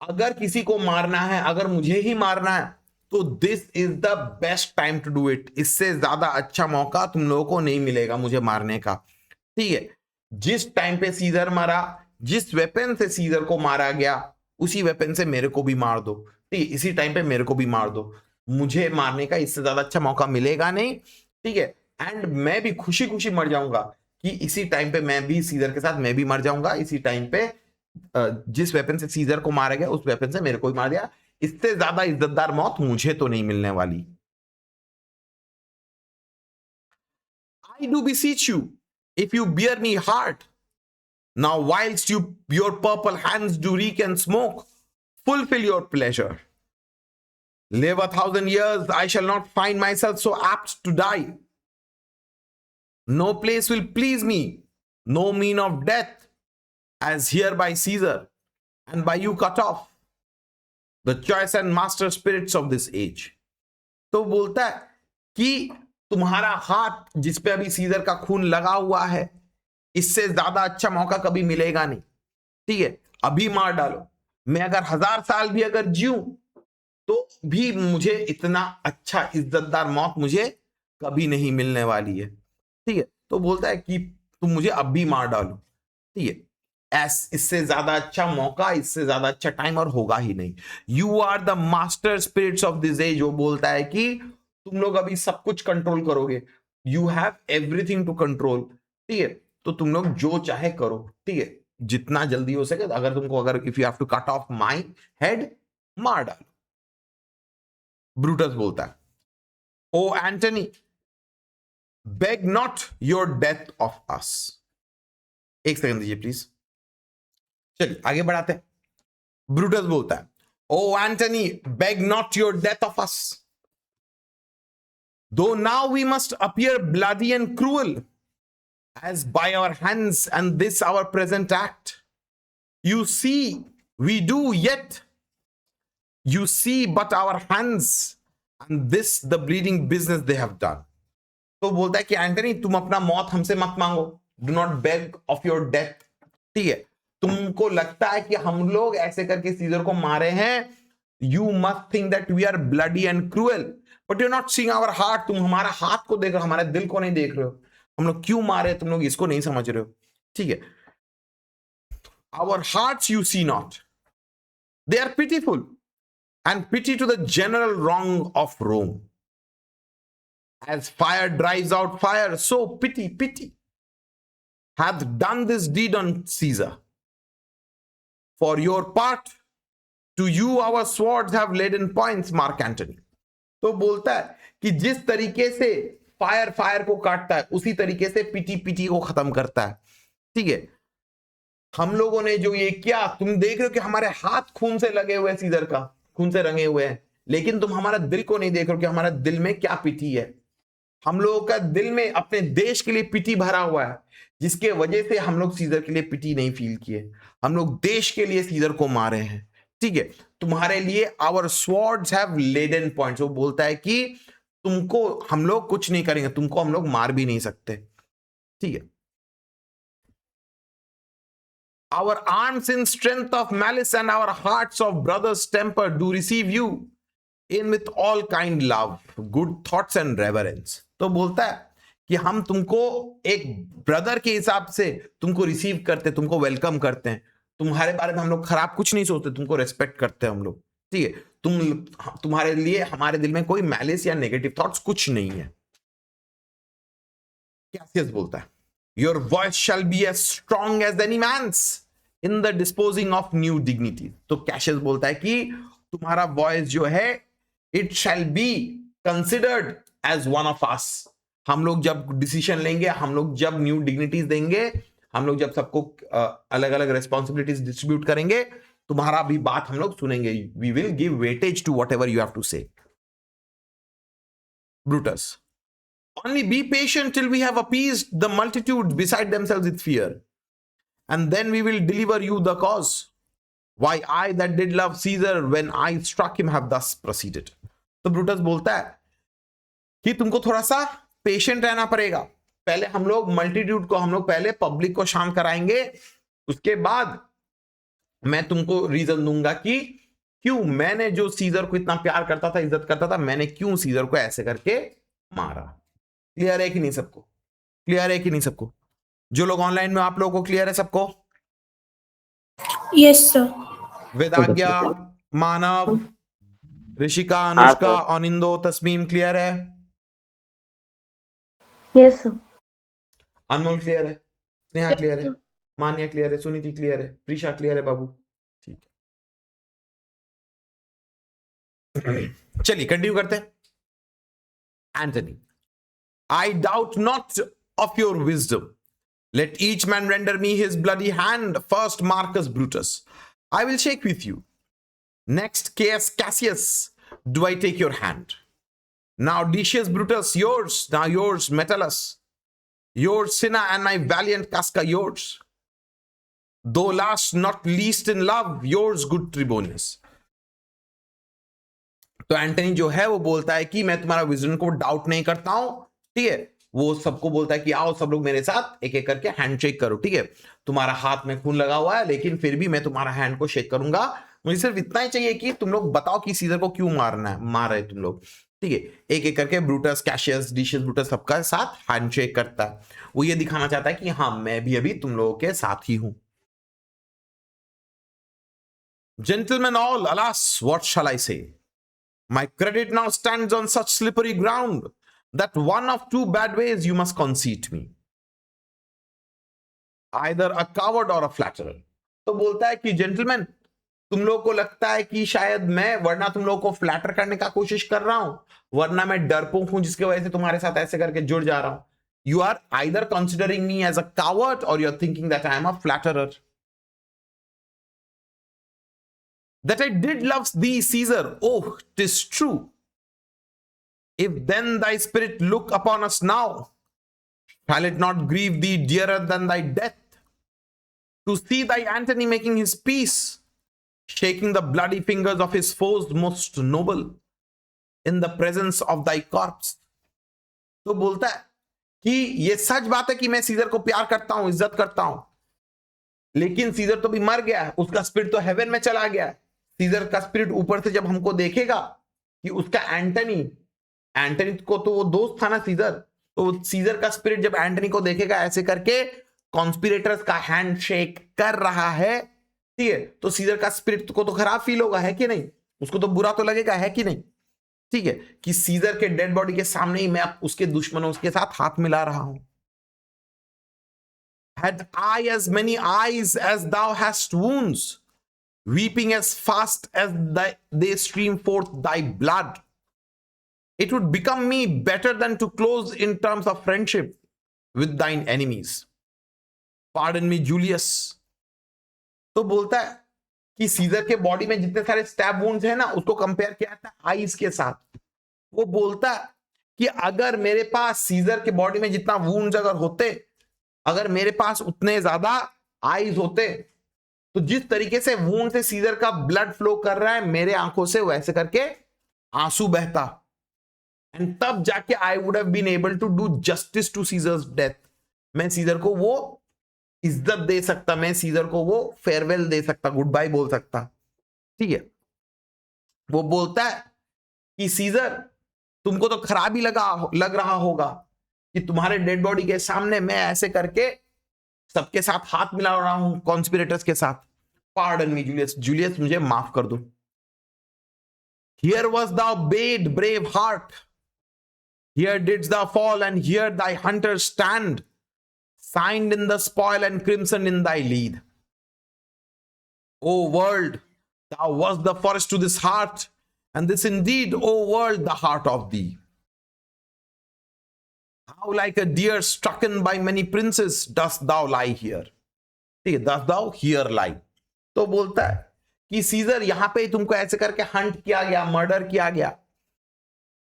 अगर किसी को मारना है, अगर मुझे ही मारना है, तो this is the best time to do it. इससे ज्यादा अच्छा मौका तुम लोगों को नहीं मिलेगा मुझे मारने का. ठीक है, जिस टाइम पे सीजर मारा, जिस वेपन से सीजर को मारा गया, उसी वेपन से मेरे को भी मार दो. ठीक है, इसी टाइम पे मेरे को भी मार दो. मुझे मारने का इससे ज्यादा अच्छा मौका मिलेगा नहीं. ठीक है, एंड मैं भी खुशी खुशी मर जाऊंगा कि इसी टाइम पे मैं भी सीजर के साथ मैं भी मर जाऊंगा. इसी टाइम पे जिस वेपन से सीजर को मारा गया, उस वेपन से मेरे को भी मार दिया. इससे ज्यादा इज्जतदार मौत मुझे तो नहीं मिलने वाली. I do beseech you, if you bear me hard, now whilst your purple hands do reek and smoke, fulfill your pleasure. Live 1,000 years, I shall not find myself so apt to die. No place will please me, no mean of death, as here by Caesar, and by you cut off, the choice and master spirits of this age. तो बोलता है कि तुम्हारा हाथ जिस पे अभी scissor का खून लगा हुआ है, इससे ज्यादा अच्छा मौका कभी मिलेगा नहीं. ठीक है, अभी मार डालो. मैं अगर 1000 साल भी अगर जीऊं तो भी मुझे इतना अच्छा इज्जतदार मौत मुझे कभी नहीं मिलने वाली है. ठीक है, तो बोलता है कि तुम मुझे अब भी मार डालो. ठीक है, इससे ज्यादा अच्छा मौका, इससे ज्यादा अच्छा टाइम और होगा ही नहीं. You are the master spirits of this age. वो बोलता है कि तुम लोग अभी सब कुछ कंट्रोल करोगे. You have everything to control. ठीक है, तो तुम लोग जो चाहे करो. ठीक है, जितना जल्दी हो सके. अगर तुमको, अगर if you have to cut off my head, मार डालो. ब्रूटस बोलता है, O Antony, beg not your death of us. एक सेकंड दीजिए प्लीज. चलिए आगे बढ़ाते हैं. ब्रूटस बोलता है, O Antony, beg not your death of us, though now we must appear bloody and cruel, as by our hands and this our present act, you see we do, yet you see but our hands and this the bleeding business they have done. तो बोलता है कि Antony, तुम अपना मौत हमसे मत मांगो. Do not beg of your death. ठीक है, तुमको लगता है कि हम लोग ऐसे करके सीजर को मारे हैं. You must think that we are bloody and cruel, but you not seeing our heart. तुम हमारा हाथ को देख रहे हो, हमारे दिल को नहीं देख रहे हो. हम लोग क्यों मारे, तुम लोग इसको नहीं समझ रहे हो. ठीक है, our hearts you see not, they are pitiful and pity to the general wrong of Rome. As fire drives out fire, so pity hath done this deed on Caesar. For your part, to you our swords have laden points, Mark Antony. तो बोलता है कि जिस तरीके से fire को काटता है, उसी तरीके से पिटी को खत्म करता है. ठीक है, हम लोगों ने जो ये किया, तुम देख रहे हो कि हमारे हाथ खून से लगे हुए हैं, सीजर का खून से रंगे हुए हैं, लेकिन तुम हमारा दिल को नहीं देख रहे हो कि हमारा दिल में क्या पिटी है. हम लोगों का दिल में अपने देश के लिए पिटी भरा हुआ है, जिसके वजह से हम लोग सीजर के लिए पिटी नहीं फील किए. हम लोग देश के लिए सीजर को मारे हैं. ठीक है, तुम्हारे लिए our swords have leaden points. वो बोलता है कि तुमको हम लोग कुछ नहीं करेंगे, तुमको हम लोग मार भी नहीं सकते. ठीक है, our arms in strength of malice and our hearts of brothers temper do receive you in with all kind love, good thoughts and reverence. तो बोलता है कि हम तुमको एक ब्रदर के हिसाब से तुमको रिसीव करते, तुमको वेलकम करते हैं. तुम्हारे बारे में हम लोग खराब कुछ नहीं सोचते, तुमको रेस्पेक्ट करते हैं हम लोग. ठीक है, तुम्हारे लिए हमारे दिल में कोई मैलिस या नेगेटिव थॉट्स कुछ नहीं है. कैसियस बोलता है, your voice shall be as strong as any man's in the disposing of new dignities. तो कैशियस बोलता है कि तुम्हारा वॉइस जो है, it shall be considered as one of us. हम लोग जब डिसीजन लेंगे, हम लोग जब न्यू डिग्निटीज देंगे, हम लोग जब सबको अलग अलग रेस्पॉन्सिबिलिटीज डिस्ट्रीब्यूट करेंगे, तुम्हारा भी बात हम लोग सुनेंगे. We will give weightage to whatever you have to say. Brutus. Only be patient till we have appeased the multitude beside themselves with fear, and then we will deliver you the cause. Why I that did love Caesar when I struck him have thus proceeded. तो Brutus बोलता है कि तुमको थोड़ा सा patient रहना पड़ेगा. पहले हम लोग मल्टीट्यूड को, हम लोग पहले पब्लिक को शांत कराएंगे, उसके बाद मैं तुमको रीजन दूंगा कि क्यों मैंने जो सीजर को इतना प्यार करता था, इज्जत करता था, मैंने क्यों सीजर को ऐसे करके मारा. क्लियर है कि नहीं सबको? क्लियर है कि नहीं सबको? जो लोग ऑनलाइन में, आप लोगों को क्लियर है सबको? Yes, sir. वेदाज्ञा, मानव, ऋषिका, अनुष्का, अनिंदो, तस्मीम क्लियर है? Yes, sir. अनमोल क्लियर है? स्नेहा क्लियर है? मान्या क्लियर है? सुनीति क्लियर है? प्रीशा क्लियर है? बाबू ठीक है. चलिए कंटिन्यू करते हैं. Anthony, I doubt not of your wisdom. Let each man render me his bloody hand. First Marcus Brutus, I will shake with you. Next Caius Cassius, do I take your hand? Now Decius Brutus, yours. Now yours Metellus, yours Cinna, and my valiant Casca, yours. Though last not least in love, yours good Tribonius. तो Antony जो है वो बोलता है कि मैं तुम्हारा vision को डाउट नहीं करता हूं. ठीक है, वो सबको बोलता है कि आओ सब लोग मेरे साथ एक एक करके हैंडशेक करो. ठीक है, तुम्हारा हाथ में खून लगा हुआ है लेकिन फिर भी मैं तुम्हारा हैंड को शेक करूंगा. मुझे सिर्फ इतना ही चाहिए कि तुम लोग बताओ कि सीजर को क्यों मारना है, मार रहे तुम लोग. ठीक है, एक एक करके ब्रूटस, कैशियस, डिशियस ब्रूटस सबका साथ हैंडशेक करता है. वो ये दिखाना चाहता है कि हाँ मैं भी अभी तुम लोगों के साथ ही हूं. Gentlemen all, alas, what shall I say? My credit now stands on such slippery ground that one of two bad ways you must conceit me. Either a coward or a flatterer. तो बोलता है कि gentleman, तुम लोगों को लगता है कि शायद मैं, वरना तुम लोगों को फ्लैटर करने का कोशिश कर रहा हूं, वरना मैं डरपोक हूं जिसकी वजह से तुम्हारे साथ ऐसे करके जुड़ जा रहा हूं. You are either considering me as a coward or you're thinking that I am a flatterer. That I did love thee, Caesar, oh, 'tis true. If then thy spirit look upon us now, shall it not grieve thee dearer than thy death, to see thy Antony making his peace, shaking the bloody fingers of his foes most noble, in the presence of thy corpse? तो बोलता है कि ये सच बात है कि मैं Caesar को प्यार करता हूं, इज्जत करता हूं, लेकिन सीजर तो भी मर गया है, उसका स्पिरिट तो हेवन में चला गया है. सीजर का स्पिरिट ऊपर से जब हमको देखेगा कि उसका एंटनी को तो वो दोस्त था ना सीजर, तो सीजर का स्पिरिट जब एंटनी को देखेगा ऐसे करके कॉन्स्पिरेटर्स का हैंडशेक कर रहा है, ठीक है, तो सीजर का स्पिरिट को तो खराब फील होगा, है कि नहीं? उसको तो बुरा तो लगेगा, है कि नहीं? ठीक है, कि सीजर के डेड बॉडी के सामने ही मैं उसके दुश्मनों के साथ हाथ मिला रहा हूं. Had I as many eyes as thou hast wounds, weeping as fast as they stream forth thy blood, it would become me better than to close in terms of friendship with thine enemies. Pardon me, Julius. तो बोलता है कि scissor के body में जितने सारे stab wounds हैं ना, उसको कंपेयर किया था आईज के साथ. वो बोलता है कि अगर मेरे पास सीजर के बॉडी में जितना वुंड्स अगर होते, अगर मेरे पास उतने ज्यादा आईज होते, तो जिस तरीके से वूंड से सीजर का ब्लड फ्लो कर रहा है मेरे आंखों से, वैसे करके आंसू बहता, एंड तब जाके I would have been able to do justice to Caesar's death. मैं सीजर को वो इज्जत दे सकता, मैं सीजर को वो फेयरवेल दे सकता, गुड बाय बोल सकता. ठीक है, वो बोलता है कि सीजर, तुमको तो खराब ही लग रहा होगा कि तुम्हारे डेड बॉडी के सामने मैं ऐसे करके सबके साथ हाथ मिला रहा हूं, कॉन्स्पिरेटर्स के साथ. पार्डन मी जूलियस, जूलियस मुझे माफ कर दो. Here was thou bade, brave heart. Here didst thou fall, and here thy hunters stand, signed in the spoil and crimson in thy lead. O world, thou wast the forest to this heart, and this indeed, O world, the heart of thee. How like a deer strucken by many princes dost thou lie here. ठीक है, dost thou here lie. तो बोलता है कि scissor यहां पे तुमको ऐसे करके हंट किया गया, मर्डर किया गया,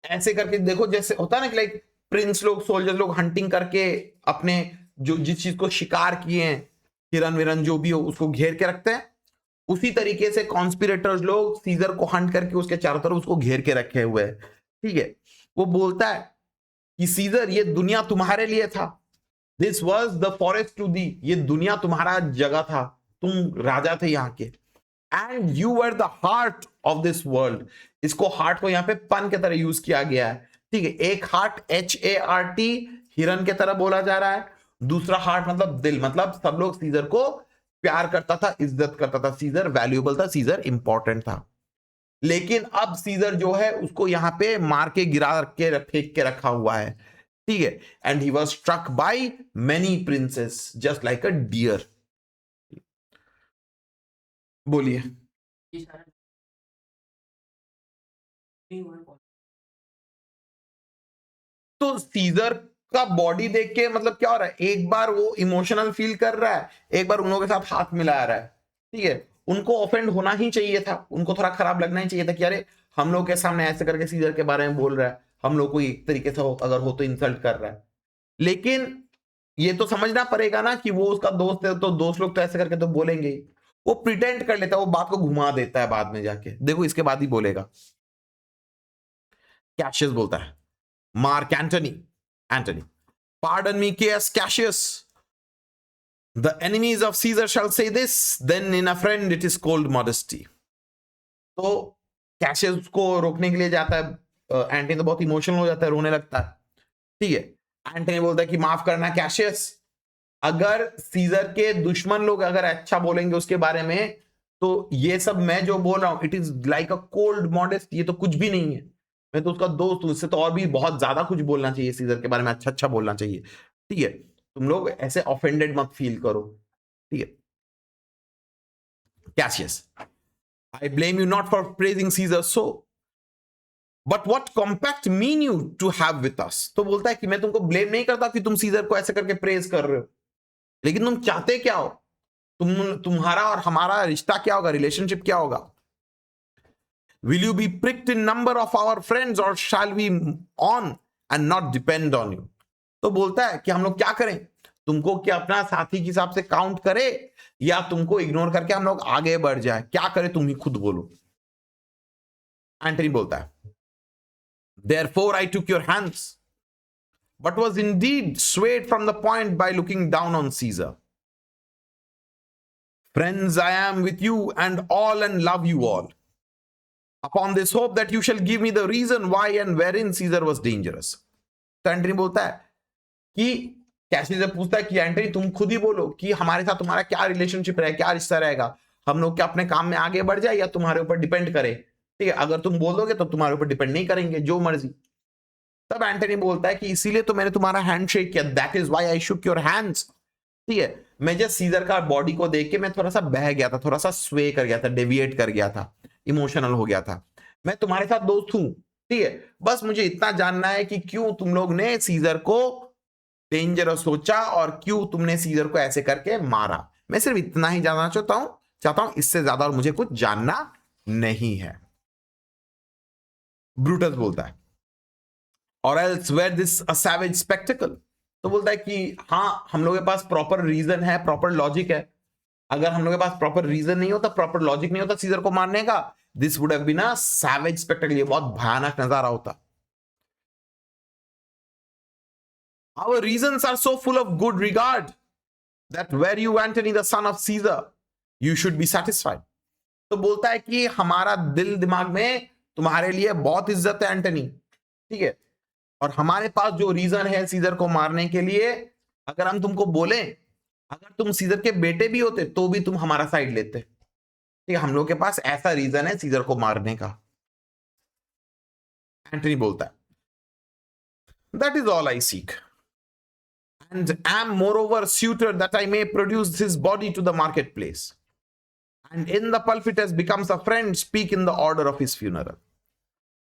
ऐसे करके देखो जैसे होता है ना कि लाइक प्रिंस लोग, सोल्जर्स लोग हंटिंग करके अपने जो जिस चीज को शिकार किए हैं, हिरन विरन जो भी हो, उसको घेर के रखते हैं। उसी तरीके से कॉन्स्पिरेटर्स लोग सीजर को हंट करके उसके चारों तरफ उसको घेर के रखे हुए हैं। ठीक है, वो बोलता है कि सीजर ये दुनिया तुम्हारे लिए था, this was the forest to thee, ये दुनिया तुम्हारा जगह था, तुम राजा थे यहाँ के, and you were the heart of this world. इसको हार्ट को यहाँ पे पन के तरह यूज किया गया है। ठीक है, एक हार्ट HART हिरन के तरह बोला जा रहा है, दूसरा हार्ट मतलब दिल, मतलब सब लोग सीजर को प्यार करता था, इज्जत करता था, सीजर वैल्यूएबल था, सीजर इंपॉर्टेंट था। लेकिन अब सीजर जो है उसको यहां पे मार के गिरा के फेंक के रखा हुआ है। ठीक है, and he was struck by many princes just like a deer. बोलिए। ये सारा नहीं हुआ है। तो सीजर का बॉडी देख के मतलब क्या हो रहा है, एक बार वो इमोशनल फील कर रहा है, एक बार उन लोगों के साथ हाथ मिला रहा है। ठीक है, उनको ऑफेंड होना ही चाहिए था, उनको थोड़ा खराब लगना ही चाहिए था कि अरे हम लोग के सामने ऐसे करके सीजर के बारे में बोल रहा है, हम लोग को एक तरीके से अगर हो तो इंसल्ट कर रहा है। लेकिन ये तो समझना पड़ेगा ना कि वो उसका दोस्त है, तो दोस्त लोग तो ऐसे करके तो बोलेंगे ही। वो प्रिटेंड कर लेता है, वो बात को घुमा देता है बाद में जाके, देखो इसके बाद ही बोलेगा। कैशियस बोलता है, Mark Antony, pardon me, Caius Cassius, the enemies of Caesar shall say this, then in a friend it is called modesty. तो कैशियस को रोकने के लिए जाता है, एंटनी तो बहुत इमोशनल हो जाता है, रोने लगता है। ठीक है, एंटनी बोलता है कि माफ करना कैशियस, अगर सीजर के दुश्मन लोग अगर अच्छा बोलेंगे उसके बारे में, तो ये सब मैं जो बोल रहा हूं it is like a cold modest, ये तो कुछ भी नहीं है, मैं तो उसका दोस्त हूं, इससे तो और भी बहुत ज्यादा कुछ बोलना चाहिए, सीजर के बारे में अच्छा अच्छा बोलना चाहिए। ठीक है, तुम लोग ऐसे ऑफेंडेड मत फील करो। ठीक है, Cassius, I blame you not for praising Caesar so, but what compact mean you to have with us. तो बोलता है कि मैं तुमको ब्लेम नहीं करता कि तुम सीजर को ऐसे करके प्रेज कर रहे हो, लेकिन तुम चाहते क्या हो, तुम्हारा और हमारा रिश्ता क्या होगा, रिलेशनशिप क्या होगा। Will you be pricked in number of our friends or shall we on and not depend on you? तो बोलता है कि हम लोग क्या करें, तुमको क्या अपना साथी के हिसाब से काउंट करे या तुमको इग्नोर करके हम लोग आगे बढ़ जाए, क्या करें तुम ही खुद बोलो। एंटनी बोलता है, therefore I took your hands but was indeed swayed from the point by looking down on Caesar. Friends I am with you and all and love you all, upon this hope that you shall give me the reason why and wherein Caesar was dangerous. तो Antony बोलता है कि Cassius से पूछता है कि Antony तुम खुद ही बोलो कि हमारे साथ तुम्हारा क्या रिलेशनशिप रहेगा, क्या रिश्ता रहेगा, हम लोग क्या अपने काम में आगे बढ़ जाए या तुम्हारे ऊपर डिपेंड करे। ठीक है, अगर तुम बोल दोगे तो तुम्हारे ऊपर डिपेंड नहीं करेंगे, जो मर्जी। तब एंटनी बोलता है कि इसीलिए तो मैंने तुम्हारा हैंड शेक किया, that is why I shook your hands. ठीक है, मैं जस्ट सीजर का बॉडी को देख के मैं थोड़ा सा बह गया था, थोड़ा सा स्वे कर गया था, डेविएट कर गया था, इमोशनल हो गया था, मैं तुम्हारे साथ दोस्त हूं। ठीक है, बस मुझे इतना जानना है कि क्यों तुम लोग ने सीजर को डेंजरस सोचा और क्यों तुमने सीजर को ऐसे करके मारा, मैं सिर्फ इतना ही जानना चाहता हूं, इससे ज्यादा और मुझे कुछ जानना नहीं है। ब्रूटस बोलता है, और elsewhere this a savage spectacle. तो बोलता है कि हाँ हम लोग के पास प्रॉपर रीजन है, प्रॉपर लॉजिक है, अगर हम लोग के पास प्रॉपर रीजन नहीं होता, प्रॉपर लॉजिक नहीं होता सीजर को मारने का, this would have been a savage spectacle, ये बहुत भयानक नजारा होता। Our reasons are so full of good regard that were you Antony the son of Caesar, you should be satisfied. तो बोलता है कि हमारा दिल दिमाग में तुम्हारे लिए बहुत इज्जत है एंटनी। ठीक है, और हमारे पास जो रीजन है सीजर को मारने के लिए, अगर हम तुमको बोले अगर तुम सीजर के बेटे भी होते तो भी तुम हमारा साइड लेते। ठीक है, हम लोग के पास ऐसा रीजन है सीजर को मारने का। एंटनी बोलता है, that is all I seek and am moreover suitor that I may produce his body to the marketplace, and in the pulpit as becomes a friend speak in the order of his funeral.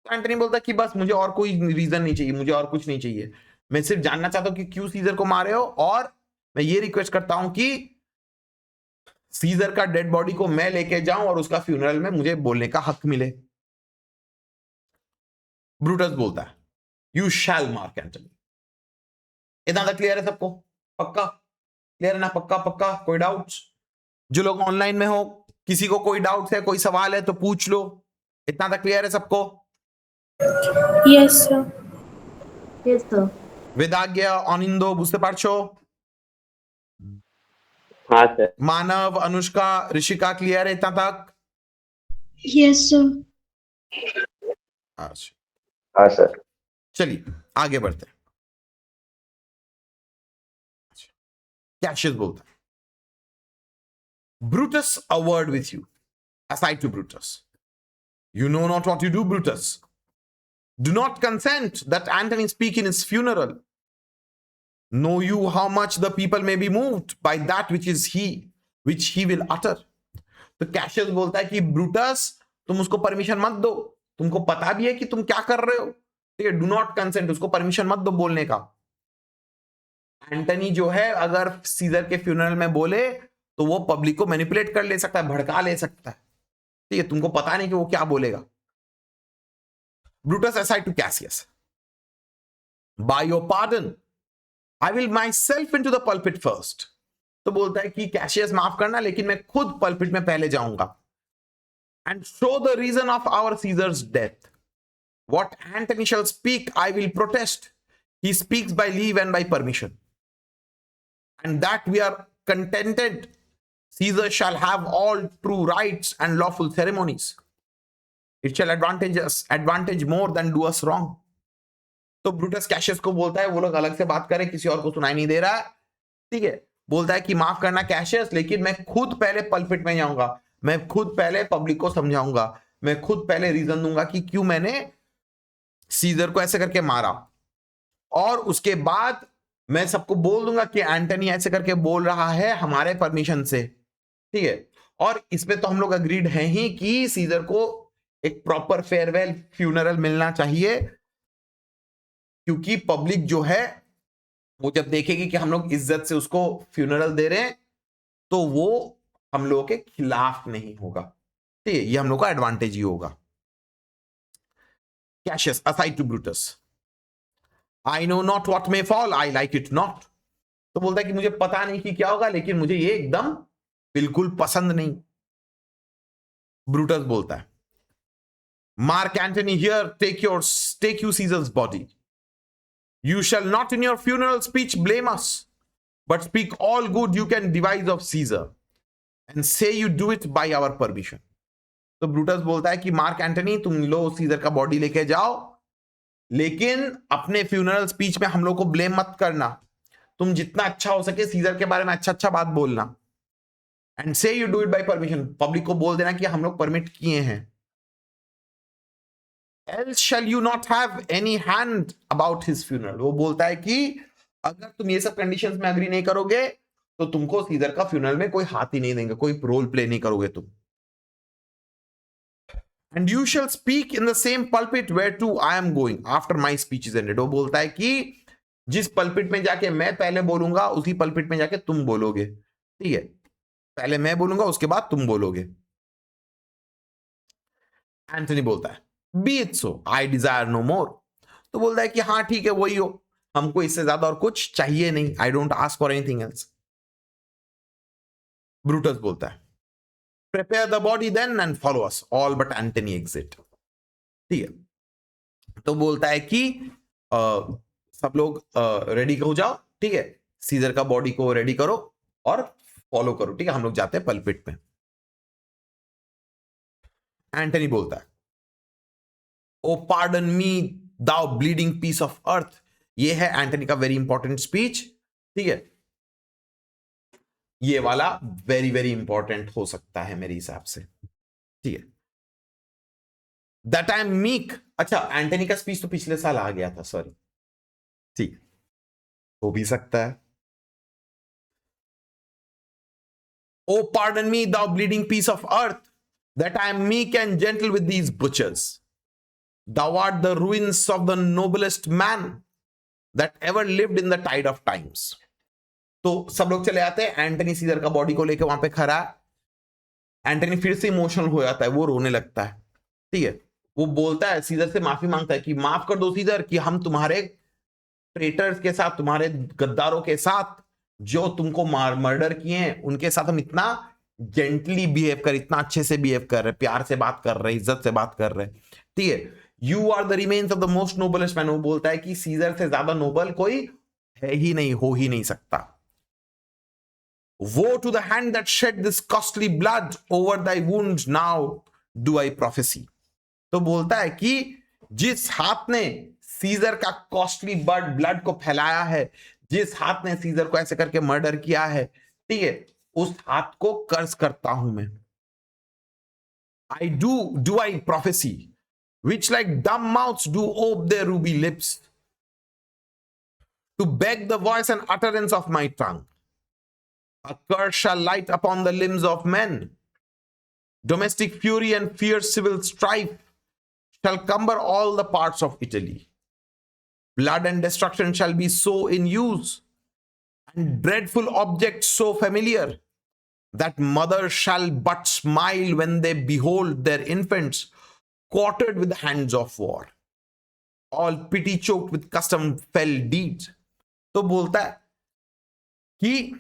तो Antony बोलता कि बस मुझे और कोई reason नहीं चाहिए, मुझे और कुछ नहीं चाहिए, मैं सिर्फ जानना चाहता हूं कि क्यों सीजर को मारे हो, और मैं ये रिक्वेस्ट करता हूं कि सीजर का डेड बॉडी को मैं लेके जाऊं और उसका फ्यूनरल में मुझे बोलने का हक मिले। ब्रूटस बोलता है यू शैल मार्क एंटनी। इतना तक क्लियर है सबको? पक्का क्लियर है ना? पक्का पक्का, कोई डाउट्स? जो लोग ऑनलाइन में हो, किसी को कोई डाउट है, कोई सवाल है तो पूछ लो। इतना तक क्लियर है सबको? Yes, sir. Yes, sir. वेदाज्ञा, Anindo, बुझते पारछो? हाँ सर। मानव, अनुष्का, ऋषिका क्लियर है इतना तक? Yes, sir. अच्छा हाँ सर। चलिए आगे बढ़ते हैं। कैशियस बोलता है Brutus, a word with you. Aside to Brutus. You know not what you do, Brutus. Do not consent that Antony speak in his funeral. Know you how much the people may be moved by that which he will utter. तो Cassius बोलता है कि Brutus तुम उसको permission मत दो, तुमको पता भी है कि तुम क्या कर रहे हो, ठीक है? डू नॉट कंसेंट, उसको परमिशन मत दो बोलने का। एंटनी जो है अगर सीजर के फ्यूनरल में बोले तो वो पब्लिक को मैनिपुलेट कर ले सकता है, भड़का ले सकता है, ठीक है? तुमको पता नहीं कि वो क्या बोलेगा। Brutus aside to Cassius, by your pardon I will myself into the pulpit first. तो बोलता है कि कैशियस माफ करना, लेकिन मैं खुद पल्पिट में पहले जाऊंगा। And show the reason of our Caesar's death. What Antony shall speak I will protest. He speaks by leave and by permission, and that we are contented Caesar shall have all true rights and lawful ceremonies. It shall advantage more than do us wrong. तो Brutus Cassius को बोलता है, वो लोग अलग से बात करें, किसी और को सुनाई नहीं दे रहा है, ठीक है? बोलता है कि माफ करना कैशियस, लेकिन मैं खुद पहले पल्पिट में जाऊंगा, मैं खुद पहले पब्लिक को समझाऊंगा, मैं खुद पहले रीजन दूंगा कि क्यों मैंने सीजर को ऐसे करके मारा, और उसके बाद मैं सबको बोल दूंगा कि एंटनी ऐसे करके बोल रहा है हमारे परमिशन से, ठीक है? और इसमें तो हम लोग अग्रीड हैं ही कि सीजर को एक प्रॉपर फेयरवेल फ्यूनरल मिलना चाहिए, क्योंकि पब्लिक जो है वो जब देखेगी कि हम लोग इज्जत से उसको फ्यूनरल दे रहे हैं तो वो हम लोगों के खिलाफ नहीं होगा, ठीक है? ये हम लोग का एडवांटेज ही होगा। Cassius aside to Brutus, I know not what may fall, I like it not. तो बोलता है कि मुझे पता नहीं कि क्या होगा, लेकिन मुझे ये एकदम बिल्कुल पसंद नहीं। ब्रूटस बोलता है Mark Antony here take you Caesar's body. You shall not in your funeral speech blame us, but speak all good you can devise of Caesar and say you do it by our permission. तो Brutus बोलता है कि mark Antony तुम लो scissor का body लेके जाओ, लेकिन अपने फ्यूनरल स्पीच में हम लोग को ब्लेम मत करना, तुम जितना अच्छा हो सके सीजर के बारे में अच्छा अच्छा बात बोलना। एंड से you do it by permission, public को बोल देना कि हम लोग परमिट किए हैं। Else shall you not have any hand about his funeral. वो बोलता है कि अगर तुम ये सब कंडीशंस में अग्री नहीं करोगे तो तुमको सीजर का फ्यूनरल में कोई हाथ ही नहीं देंगे, कोई रोल प्ले नहीं करोगे तुम। And you shall speak in the same pulpit whereto I am going after my speech is ended. वो बोलता है कि जिस पल्पिट में जाके मैं पहले बोलूंगा उसी पल्पिट में जाके तुम बोलोगे, ठीक है? पहले मैं बोलूंगा उसके बाद तुम बोलोगे। एंथनी बोलता है be it so, I desire no more. तो बोलता है कि हाँ ठीक है वही हो, हमको इससे ज्यादा और कुछ चाहिए नहीं, I don't ask for anything else. Brutus बोलता है prepare the body then and follow us, all but Antony exit, ठीक है? तो बोलता है कि सब लोग रेडी हो जाओ, ठीक है? सीजर का बॉडी को रेडी करो और फॉलो करो, ठीक है? हम लोग जाते हैं पल्पिट में। एंटनी बोलता है O pardon me thou bleeding piece of earth. ये है एंटनी का वेरी इंपॉर्टेंट स्पीच, ठीक है? ये वाला वेरी वेरी इंपॉर्टेंट हो सकता है मेरे हिसाब से, ठीक है? That I am meek. अच्छा एंटनी का स्पीच तो पिछले साल आ गया था, सॉरी, ठीक है? हो भी सकता है। O pardon me thou bleeding piece of earth, that I am meek and gentle with these butchers. Thou art the ruins of the noblest man that ever lived in the tide of times. तो सब लोग चले जाते हैं, Antony scissor का body को लेकर वहां पे खड़ा है। एंटनी फिर से इमोशनल हो जाता है, वो रोने लगता है, ठीक है। वो बोलता है, सीजर से माफी मांगता है कि माफ कर दो सीजर, कि हम तुम्हारे ट्रेटर्स के साथ, तुम्हारे गद्दारों के साथ जो तुमको मर्डर किए हैं, उनके साथ हम इतना जेंटली बिहेव कर, इतना अच्छे से बिहेव कर रहे, प्यार से बात कर रहे, इज्जत से बात कर रहे, ठीक है। You are the remains of the most noblest man. वो बोलता है कि सीजर से ज्यादा नोबल कोई है ही नहीं, हो ही नहीं सकता। Woe to the hand that shed this costly blood over thy wounds, now do I prophesy. तो बोलता है कि जिस हाथ ने सीजर का कॉस्टली ब्लड को फैलाया है, जिस हाथ ने सीजर को ऐसे करके मर्डर किया है, ठीक है, उस हाथ को कर्ज करता हूं मैं। I do I prophecy, which like dumb mouths do ope their ruby lips, to beg the voice and utterance of my tongue. A curse shall light upon the limbs of men. Domestic fury and fierce civil strife shall cumber all the parts of Italy. Blood and destruction shall be so in use, and dreadful objects so familiar, that mothers shall but smile when they behold their infants quartered with the hands of war, all pity choked with custom fell deeds. तो बोलता है कि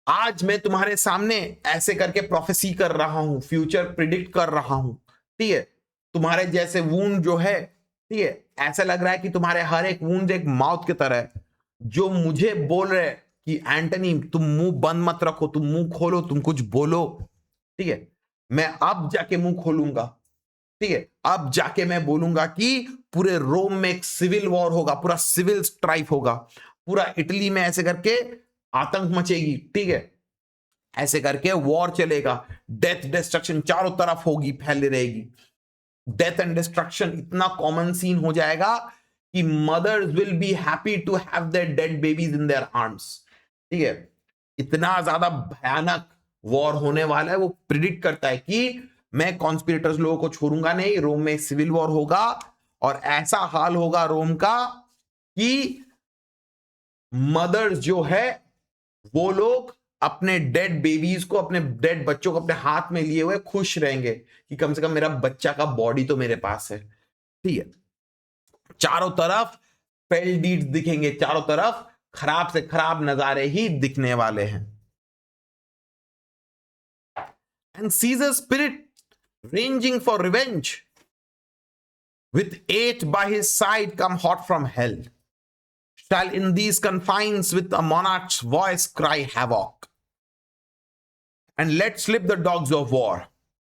आज मैं तुम्हारे सामने ऐसे करके प्रोफेसी कर रहा हूं, फ्यूचर प्रिडिक्ट कर रहा हूं, ठीक है। तुम्हारे जैसे वूंड जो है, ठीक है, ऐसा लग रहा है कि तुम्हारे हर एक वूंड एक माउथ की तरह है, जो मुझे बोल रहे कि एंटनी तुम मुंह बंद मत रखो, तुम मुंह खोलो, तुम कुछ बोलो, ठीक है। मैं अब जाके मुंह खोलूंगा, ठीक है, अब जाके मैं बोलूंगा कि पूरे रोम में एक सिविल वॉर होगा, पूरा सिविल स्ट्राइफ होगा, पूरा इटली में ऐसे करके आतंक मचेगी, ठीक है, ऐसे करके वॉर चलेगा, डेथ डिस्ट्रक्शन चारों तरफ होगी, फैली रहेगी। डेथ एंड डिस्ट्रक्शन इतना कॉमन सीन हो जाएगा कि mothers will be happy to have their dead babies in their arms, ठीक है। इतना ज्यादा भयानक वॉर होने वाला है। वो प्रिडिक्ट करता है कि मैं कॉन्स्पिरेटर्स लोगों को छोड़ूंगा नहीं, रोम में सिविल वॉर होगा, और ऐसा हाल होगा रोम का कि मदर्स जो है वो लोग अपने डेड बेबीज को, अपने डेड बच्चों को अपने हाथ में लिए हुए खुश रहेंगे कि कम से कम मेरा बच्चा का बॉडी तो मेरे पास है, ठीक है। चारों तरफ फेल डीड्स दिखेंगे, चारों तरफ खराब से खराब नजारे ही दिखने वाले हैं। And seizure spirit ranging for revenge, with 8 by his side come hot from hell, shall in these confines with a monarch's voice cry havoc, and let slip the dogs of war,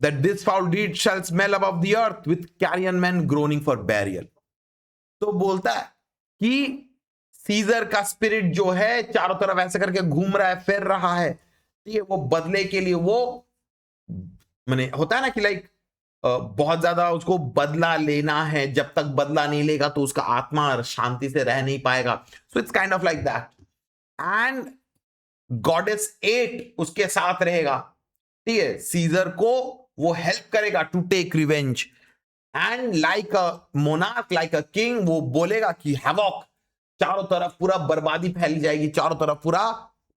that this foul deed shall smell above the earth with carrion men groaning for burial. तो बोलता है कि scissor का spirit जो है चारों तरफ ऐसे करके घूम रहा है, फिर रहा है, ठीक है। वो बदले के लिए, वो मैंने होता है ना कि लाइक बहुत ज्यादा उसको बदला लेना है, जब तक बदला नहीं लेगा तो उसका आत्मा शांति से रह नहीं पाएगा। So it's kind of like that. And goddess 8 उसके साथ रहेगा, ठीक है, सीजर को वो हेल्प करेगा to take revenge. And like a monarch, like a king, वो बोलेगा कि हैवॉक, चारों तरफ पूरा बर्बादी फैली जाएगी, चारों तरफ पूरा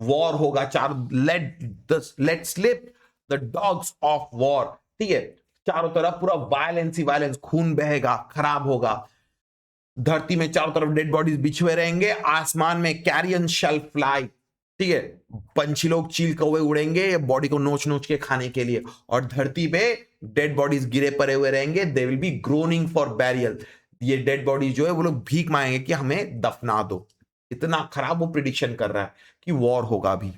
वॉर होगा, let slip the dogs of war, ठीक है। चारों तरफ पूरा वायलेंस ही वायलेंस, खून बहेगा, खराब होगा, धरती में चारों तरफ डेड बॉडीज बिछुए रहेंगे, आसमान में कैरियन शैल फ्लाई, ठीक है, पंछी लोग चील कौवे उड़ेंगे बॉडी को नोच नोच के खाने के लिए, और धरती पे डेड बॉडीज गिरे पड़े हुए रहेंगे, they will be groaning for burial. ये डेड बॉडीज जो है वो लोग भीख मांगेंगे कि हमें दफना दो। इतना खराब वो प्रिडिक्शन कर रहा है कि वॉर होगा अभी।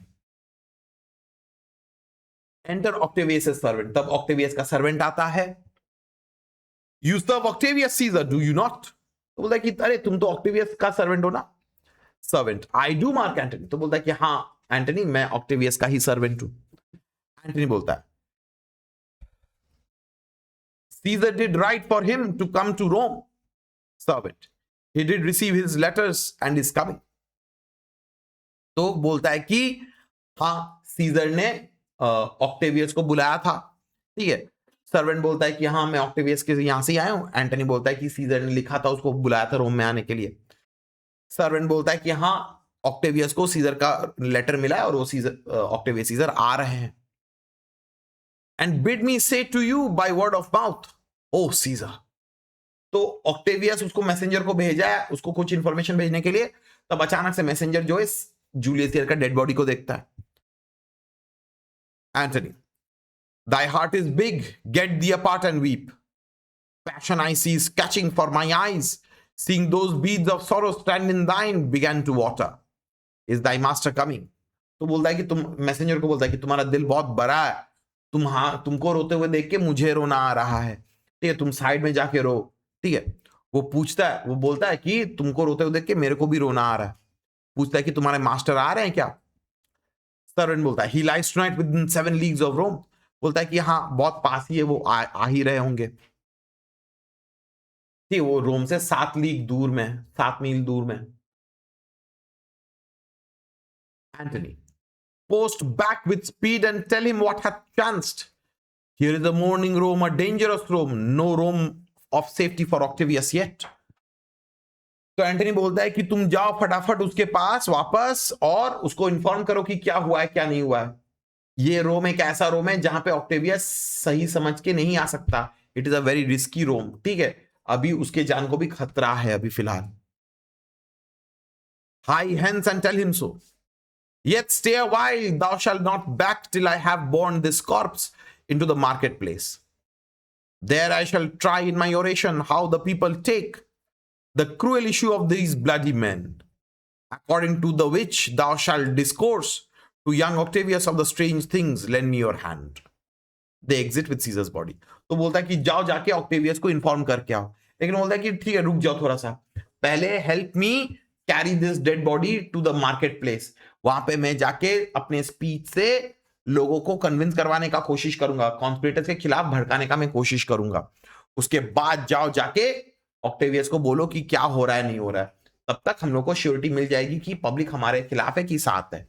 Enter Octavius servant. तब ऑक्टेवियस का सर्वेंट आता है। You serve Octavius Caesar, do you not? तो बोलता है कि अरे तुम तो ऑक्टेवियस का सर्वेंट हो ना। Servant, I do mark Antony. तो बोलता है कि हाँ एंटनी, मैं ऑक्टेवियस का ही सर्वेंट हूं। एंटनी बोलता है Caesar did write for him to come to Rome. Servant, he did receive his letters and is coming. तो बोलता है कि हाँ सीजर ने ऑक्टेवियस को बुलाया था, ठीक है। सर्वेंट बोलता है कि हाँ मैं ऑक्टेवियस के यहां से आया हूं। एंटनी बोलता है कि सीजर ने लिखा था, उसको बुलाया था रोम में आने के लिए। सर्वेंट बोलता है कि हाँ ऑक्टेवियस को सीजर का लेटर मिला है और वो सीजर ऑक्टेवियस सीजर आ रहे हैं. And bid me say to you by word of mouth O Caesar. तो ऑक्टेवियस उसको मैसेंजर को भेजा है उसको कुछ इंफॉर्मेशन भेजने के लिए. तब अचानक से मैसेंजर जो है जूलियस सीजर का डेड बॉडी को देखता है. Antony, thy heart is big, get thee apart and weep. Passion I see is catching for my eyes, seeing those beads of sorrow stand in thine began to water. Is thy master coming? तो बोलता है कि तुम messenger को बोलता है कि तुम्हारा दिल बहुत बड़ा है, तुमको रोते हुए देख के मुझे रोना आ रहा है. ठीक है, तुम साइड में जाके रो. ठीक है, वो पूछता है, वो बोलता है कि तुमको रोते हुए देख के मेरे को भी रोना आ रहा है. पूछता है कि तुम्हारे मास्टर आ रहे हैं क्या. सर्वेंट बोलता है he lies tonight within 7 leagues of Rome. बोलता है कि हाँ बहुत पास ही है, वो आ ही रहे होंगे. ठीक, वो रोम से 7 लीग दूर में, 7 मील दूर में. Antony, post back with speed and tell him what hath chanced. Here is a mourning Rome, a dangerous Rome, no Rome of safety for Octavius yet. तो एंटनी बोलता है कि तुम जाओ फटाफट उसके पास वापस और उसको इन्फॉर्म करो कि क्या हुआ है क्या नहीं हुआ है. ये रोम एक ऐसा रोम है जहां पे ऑक्टेवियस सही समझ के नहीं आ सकता. It is a very risky room. ठीक है, अभी उसके जान को भी खतरा है अभी फिलहाल. Hie hence and tell him so. Yet stay a while, thou shalt not back till I have borne this corpse into the marketplace. There I shall try in my oration how the people take the cruel issue of these bloody men, according to the which thou shalt discourse to young Octavius of the strange things. Lend me your hand. They exit with Caesar's body. तो बोलता है कि जाओ जाके Octavius को inform करके आओ. लेकिन बोलता है कि ठीक है रुक जाओ थोड़ा सा, पहले help me carry this dead body to the market place. वहां पे मैं जाके अपने स्पीच से लोगों को कन्विंस करवाने का कोशिश करूंगा, कॉन्स्पिरेटर्स के खिलाफ भड़काने का मैं कोशिश करूंगा. उसके बाद जाओ जाके ऑक्टेवियस को बोलो कि क्या हो रहा है नहीं हो रहा है. तब तक हम लोग को श्योरिटी मिल जाएगी कि पब्लिक हमारे खिलाफ है कि साथ है.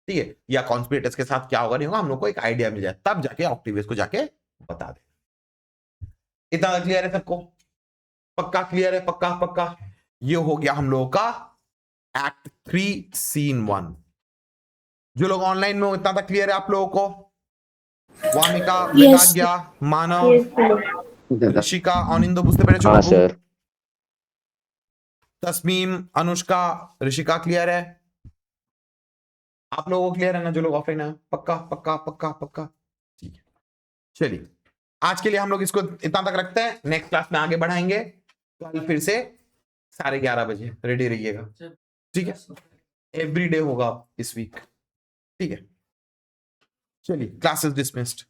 ठीक है, या कॉन्स्पिरेटर्स के साथ क्या होगा नहीं होगा हम लोग को एक आइडिया मिल जाए, तब जाके ऑक्टेवियस को जाके बता दे. इतना क्लियर है सबको? पक्का क्लियर है? पक्का पक्का. ये हो गया हम लोगों का एक्ट 3 सीन 1. जो लोग ऑनलाइन में हो इतना तक क्लियर है आप लोगों को? वामिका, वेदाज्ञा, मानव, ऋषिका, अनिंदो बुझते पेरेছো? हाँ सर. तस्मीम, अनुष्का, ऋषिका क्लियर है? आप लोगों को क्लियर है ना जो लोग ऑफलाइन है? पक्का पक्का पक्का पक्का. ठीक है, चलिए आज के लिए हम लोग इसको इतना तक रखते हैं. नेक्स्ट क्लास में आगे बढ़ाएंगे. कल फिर से 11:30 बजे रेडी रहिएगा. ठीक है, एवरी डे होगा इस वीक. ठीक है, चलिए क्लासेस डिसमिस्ड.